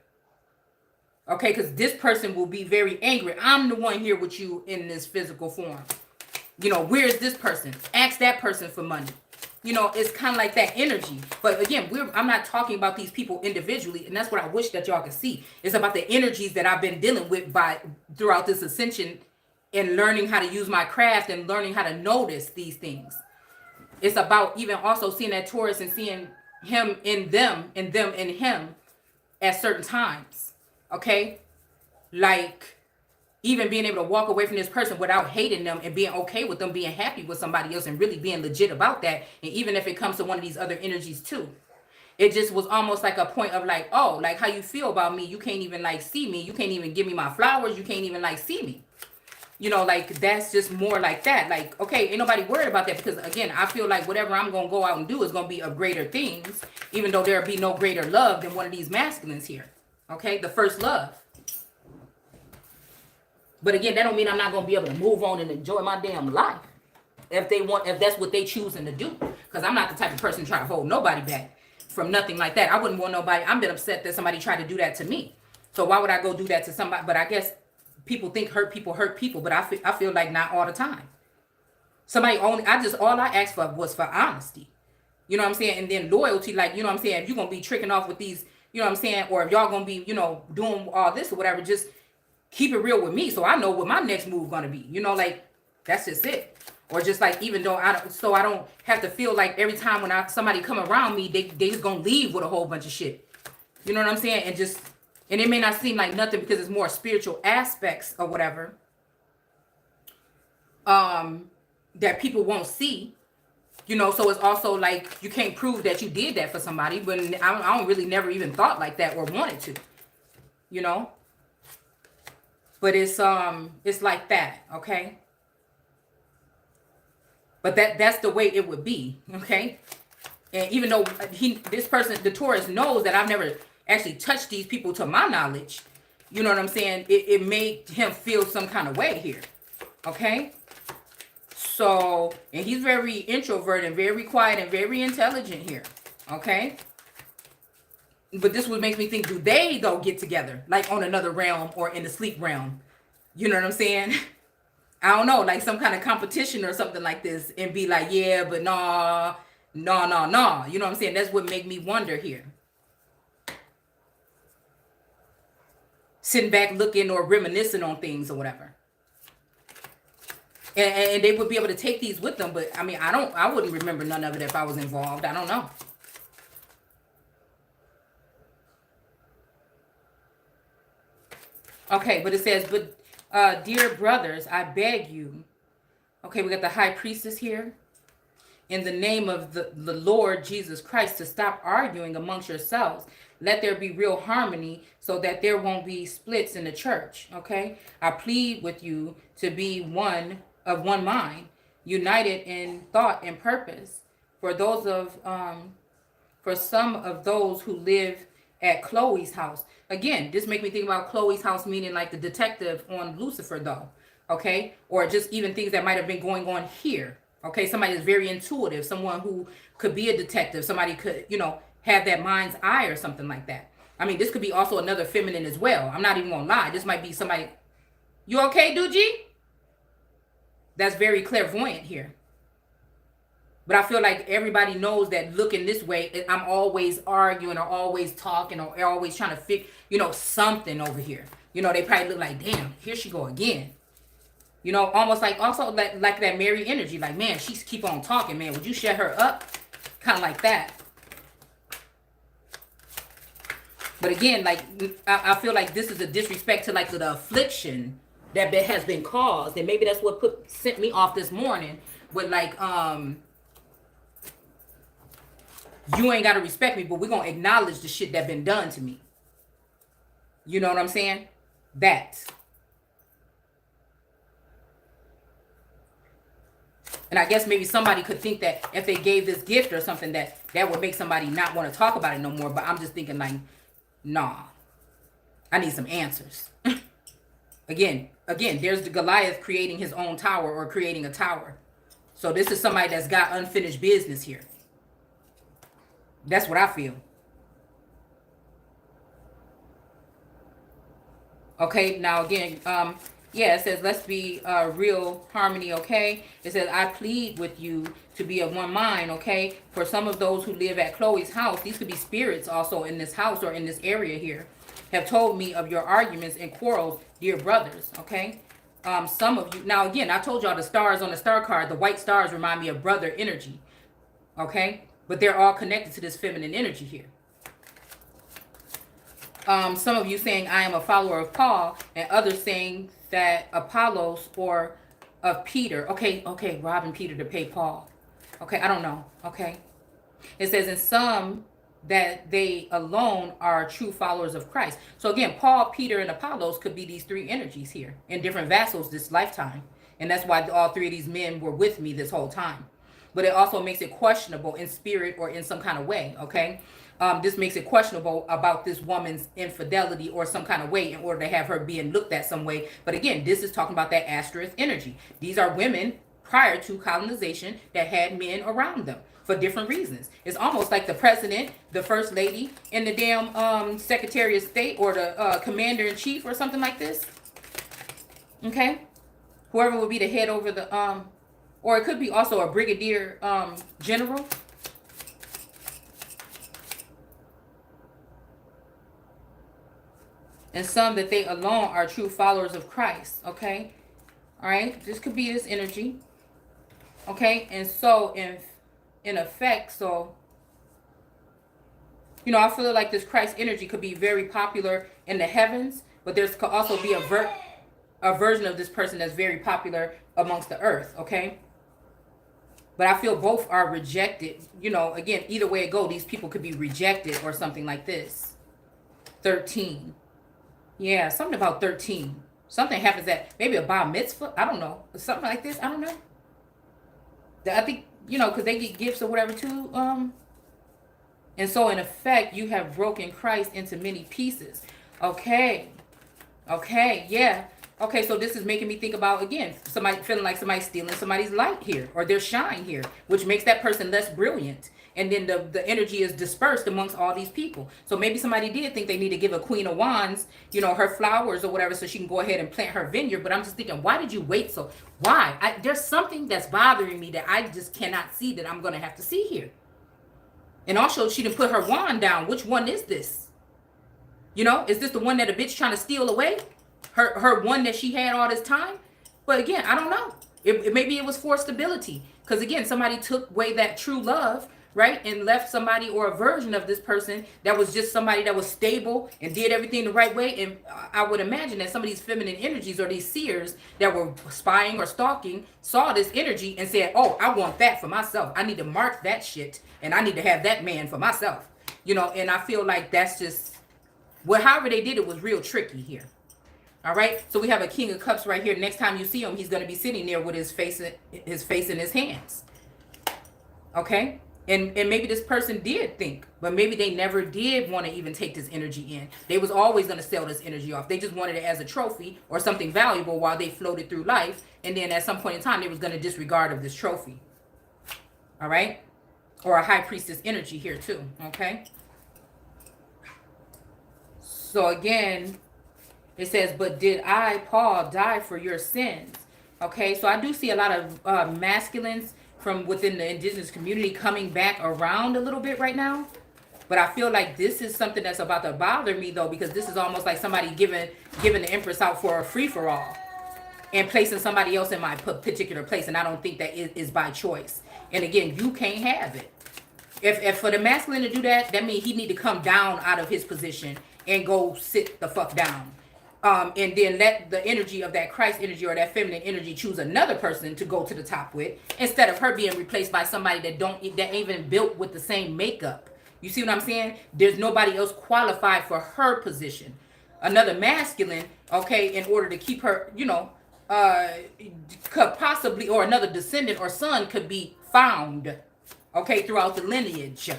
Okay, because this person will be very angry. I'm the one here with you in this physical form. Where is this person? Ask that person for money. It's kind of like that energy. But again, I'm not talking about these people individually. And that's what I wish that y'all could see. It's about the energies that I've been dealing with throughout this ascension and learning how to use my craft and learning how to notice these things. It's about even also seeing that Taurus and seeing him in them and them in him at certain times. Okay, like even being able to walk away from this person without hating them and being okay with them being happy with somebody else and really being legit about that. And even if it comes to one of these other energies too, it just was almost like a point of like, oh, like how you feel about me. You can't even like see me. You can't even give me my flowers. You can't even like see me. Like that's just more like that. Like, okay, ain't nobody worried about that because again, I feel like whatever I'm going to go out and do is going to be of greater things, even though there'll be no greater love than one of these masculines here. Okay, the first love. But again, that don't mean I'm not going to be able to move on and enjoy my damn life. if they want, if that's what they choosing to do. Because I'm not the type of person trying to hold nobody back from nothing like that. I wouldn't want nobody. I'm been upset that somebody tried to do that to me. So why would I go do that to somebody? But I guess people think hurt people, but I feel like not all the time. Somebody only, all I asked for was for honesty. You know what I'm saying? And then loyalty, like, you know what I'm saying? If you're going to be tricking off with these, you know what I'm saying? Or if y'all going to be, you know, doing all this or whatever, just keep it real with me so I know what my next move going to be. You know, like, that's just it. Or just like, even though I don't have to feel like every time when somebody come around me, they just going to leave with a whole bunch of shit. You know what I'm saying? And it may not seem like nothing because it's more spiritual aspects or whatever. That people won't see. You know, so it's also like you can't prove that you did that for somebody, but I don't really never even thought like that or wanted to, you know. But it's like that, okay. But that's the way it would be, okay. And even though this person, the Taurus, knows that I've never actually touched these people to my knowledge, you know what I'm saying. It made him feel some kind of way here, okay. So, and he's very introverted and very quiet and very intelligent here. Okay. But this would make me think, do they though get together like on another realm or in the sleep realm? You know what I'm saying? I don't know, like some kind of competition or something like this and be like, yeah, but nah. You know what I'm saying? That's what make me wonder here. Sitting back looking or reminiscing on things or whatever. And they would be able to take these with them, but I mean, I wouldn't remember none of it if I was involved. I don't know. Okay, but it says, but dear brothers, I beg you. Okay, we got the high priestess here. In the name of the Lord Jesus Christ, to stop arguing amongst yourselves. Let there be real harmony so that there won't be splits in the church. Okay, I plead with you to be of one mind, united in thought and purpose. For some of those who live at Chloe's house. Again, this make me think about Chloe's house, meaning like the detective on Lucifer, though. Okay, or just even things that might have been going on here. Okay, somebody is very intuitive, someone who could be a detective, somebody could, you know, have that mind's eye or something like that. I mean, this could be also another feminine as well. I'm not even gonna lie. This might be somebody. You okay, 𝑑𝑢𝑔𝑚? That's very clairvoyant here. But I feel like everybody knows that looking this way, I'm always arguing or always talking or always trying to fix, you know, something over here. You know, they probably look like, damn, here she go again. You know, almost like, also like that Mary energy. Like, man, she's keep on talking, man. Would you shut her up? Kind of like that. But again, like, I feel like this is a disrespect to like the affliction that has been caused. And maybe that's what sent me off this morning with like, you ain't got to respect me, but we're going to acknowledge the shit that been done to me. You know what I'm saying? That. And I guess maybe somebody could think that if they gave this gift or something that would make somebody not want to talk about it no more. But I'm just thinking like, nah, I need some answers. Again, there's the Goliath creating his own tower or creating a tower. So this is somebody that's got unfinished business here. That's what I feel. Okay, now again, yeah, it says, let's be real harmony, okay? It says, I plead with you to be of one mind, okay? For some of those who live at Chloe's house, these could be spirits also in this house or in this area here, have told me of your arguments and quarrels, dear brothers, okay? Some of you, now again, I told y'all the stars on the star card, the white stars remind me of brother energy, okay? But they're all connected to this feminine energy here. Some of you saying, I am a follower of Paul, and others saying that Apollos or of Peter. Okay, robbing Peter to pay Paul. Okay, I don't know. Okay. It says, in some that they alone are true followers of Christ. So again, Paul, Peter, and Apollos could be these three energies here in different vessels this lifetime. And that's why all three of these men were with me this whole time. But it also makes it questionable in spirit or in some kind of way, okay? This makes it questionable about this woman's infidelity or some kind of way in order to have her being looked at some way. But again, this is talking about that Asterith energy. These are women prior to colonization that had men around them for different reasons. It's almost like the president, the first lady, and the damn secretary of state, or the commander-in-chief or something like this. Okay? Whoever would be the head over the, or it could be also a brigadier general. And some that they alone are true followers of Christ. Okay? All right? This could be this energy. Okay? And so, in effect, so, you know, I feel like this Christ energy could be very popular in the heavens, but there's could also be a version of this person that's very popular amongst the earth, okay? But I feel both are rejected. You know, again, either way it go, these people could be rejected or something like this. 13. Yeah, something about 13. Something happens at maybe a bar mitzvah. I don't know. Something like this. I don't know. I think, you know, because they get gifts or whatever too. And so in effect, you have broken Christ into many pieces. Okay. Okay, yeah. Okay, so this is making me think about, again, somebody feeling like somebody's stealing somebody's light here, or their shine here, which makes that person less brilliant. And then the energy is dispersed amongst all these people. So maybe somebody did think they need to give a Queen of Wands, you know, her flowers or whatever, so she can go ahead and plant her vineyard. But I'm just thinking, why did you wait so? Why? There's something that's bothering me that I just cannot see, that I'm going to have to see here. And also, she didn't put her wand down. Which one is this? You know, is this the one that a bitch trying to steal away? Her one that she had all this time? But again, I don't know. Maybe it was for stability. Because again, somebody took away that true love, right? And left somebody, or a version of this person that was just somebody that was stable and did everything the right way. And I would imagine that some of these feminine energies, or these seers that were spying or stalking, saw this energy and said, oh, I want that for myself. I need to mark that shit, and I need to have that man for myself. You know, and I feel like that's just, well, however they did it was real tricky here. All right, so we have a King of Cups right here. Next time you see him, he's going to be sitting there with his face in his hands. Okay, and maybe this person did think, but maybe they never did want to even take this energy in. They was always going to sell this energy off. They just wanted it as a trophy or something valuable while they floated through life, and then at some point in time, they was going to disregard of this trophy. All right, or a High Priestess energy here too. Okay, so again, it says, but did I, Paul, die for your sins? Okay, so I do see a lot of masculines from within the indigenous community coming back around a little bit right now. But I feel like this is something that's about to bother me, though, because this is almost like somebody giving the Empress out for a free-for-all and placing somebody else in my particular place. And I don't think that is by choice. And again, you can't have it. If for the masculine to do that, that means he need to come down out of his position and go sit the fuck down. And then let the energy of that Christ energy, or that feminine energy, choose another person to go to the top with, instead of her being replaced by somebody that ain't even built with the same makeup. You see what I'm saying? There's nobody else qualified for her position. Another masculine, okay, in order to keep her, you know, could possibly, or another descendant or son could be found, okay, throughout the lineage.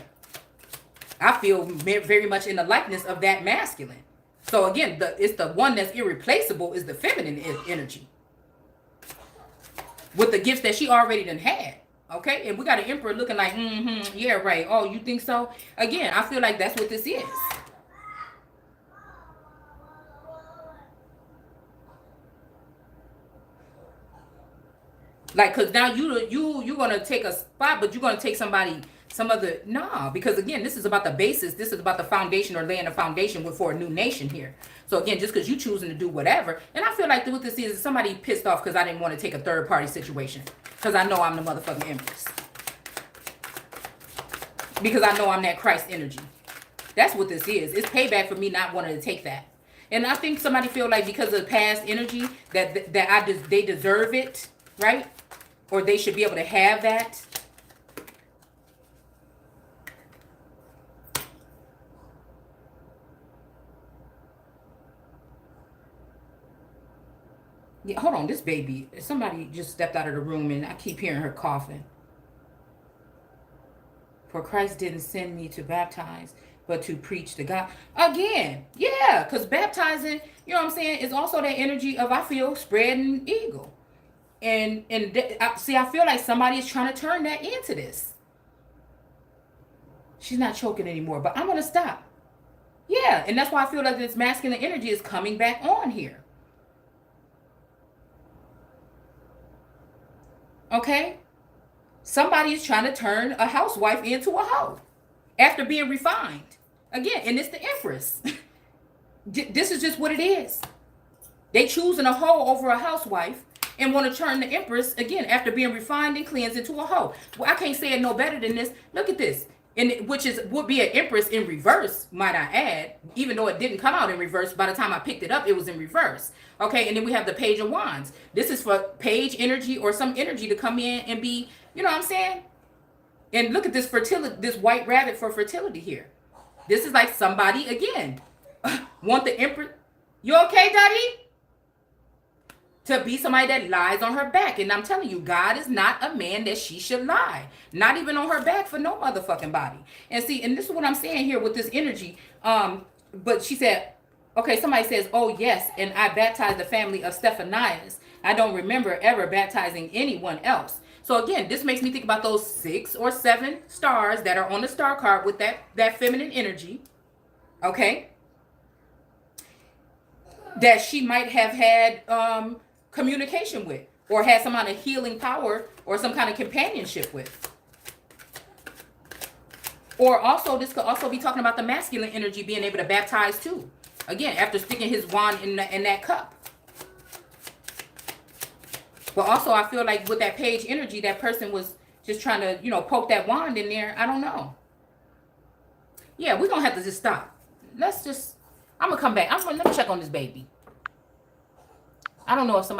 I feel very much in the likeness of that masculine. So again, it's the one that's irreplaceable is the feminine energy, with the gifts that she already done had. Okay, and we got an emperor looking like, yeah, right. Oh, you think so? Again, I feel like that's what this is. Like, cause now you're gonna take a spot, but you're gonna take somebody. Some other, nah, because again, this is about the basis. This is about the foundation, or laying a foundation for a new nation here. So again, just because you choosing to do whatever, and I feel like what this is somebody pissed off because I didn't want to take a third party situation, because I know I'm the motherfucking Empress, because I know I'm that Christ energy. That's what this is. It's payback for me not wanting to take that. And I think somebody feel like because of past energy that they deserve it, right? Or they should be able to have that. Yeah, hold on, this baby. Somebody just stepped out of the room and I keep hearing her coughing. For Christ didn't send me to baptize, but to preach the God. Again, yeah, because baptizing, you know what I'm saying, is also that energy of, I feel, spreading eagle. See, I feel like somebody is trying to turn that into this. She's not choking anymore, but I'm going to stop. Yeah, and that's why I feel like this masculine energy is coming back on here. Okay? Somebody is trying to turn a housewife into a hoe after being refined. Again, and it's the Empress. This is just what it is. They choosing a hoe over a housewife and want to turn the Empress, again, after being refined and cleansed, into a hoe. Well, I can't say it no better than this. Look at this. And which would be an Empress in reverse, might I add, even though it didn't come out in reverse. By the time I picked it up, it was in reverse. Okay, and then we have the Page of Wands. This is for page energy or some energy to come in and be, you know what I'm saying? And look at this fertility, this white rabbit for fertility here. This is like somebody, again, want the Empress. You okay, Daddy? To be somebody that lies on her back. And I'm telling you, God is not a man that she should lie. Not even on her back for no motherfucking body. And see, and this is what I'm saying here with this energy. But she said, okay, somebody says, oh yes, and I baptized the family of Stephanias. I don't remember ever baptizing anyone else. So again, this makes me think about those 6 or 7 stars that are on the star card with that feminine energy. Okay? That she might have had communication with, or had some kind of healing power or some kind of companionship with. Or also, this could also be talking about the masculine energy being able to baptize too. Again, after sticking his wand in that cup. But also, I feel like with that page energy, that person was just trying to, you know, poke that wand in there. I don't know. Yeah, we're going to have to just stop. I'm going to come back. Let me check on this baby. I don't know if somebody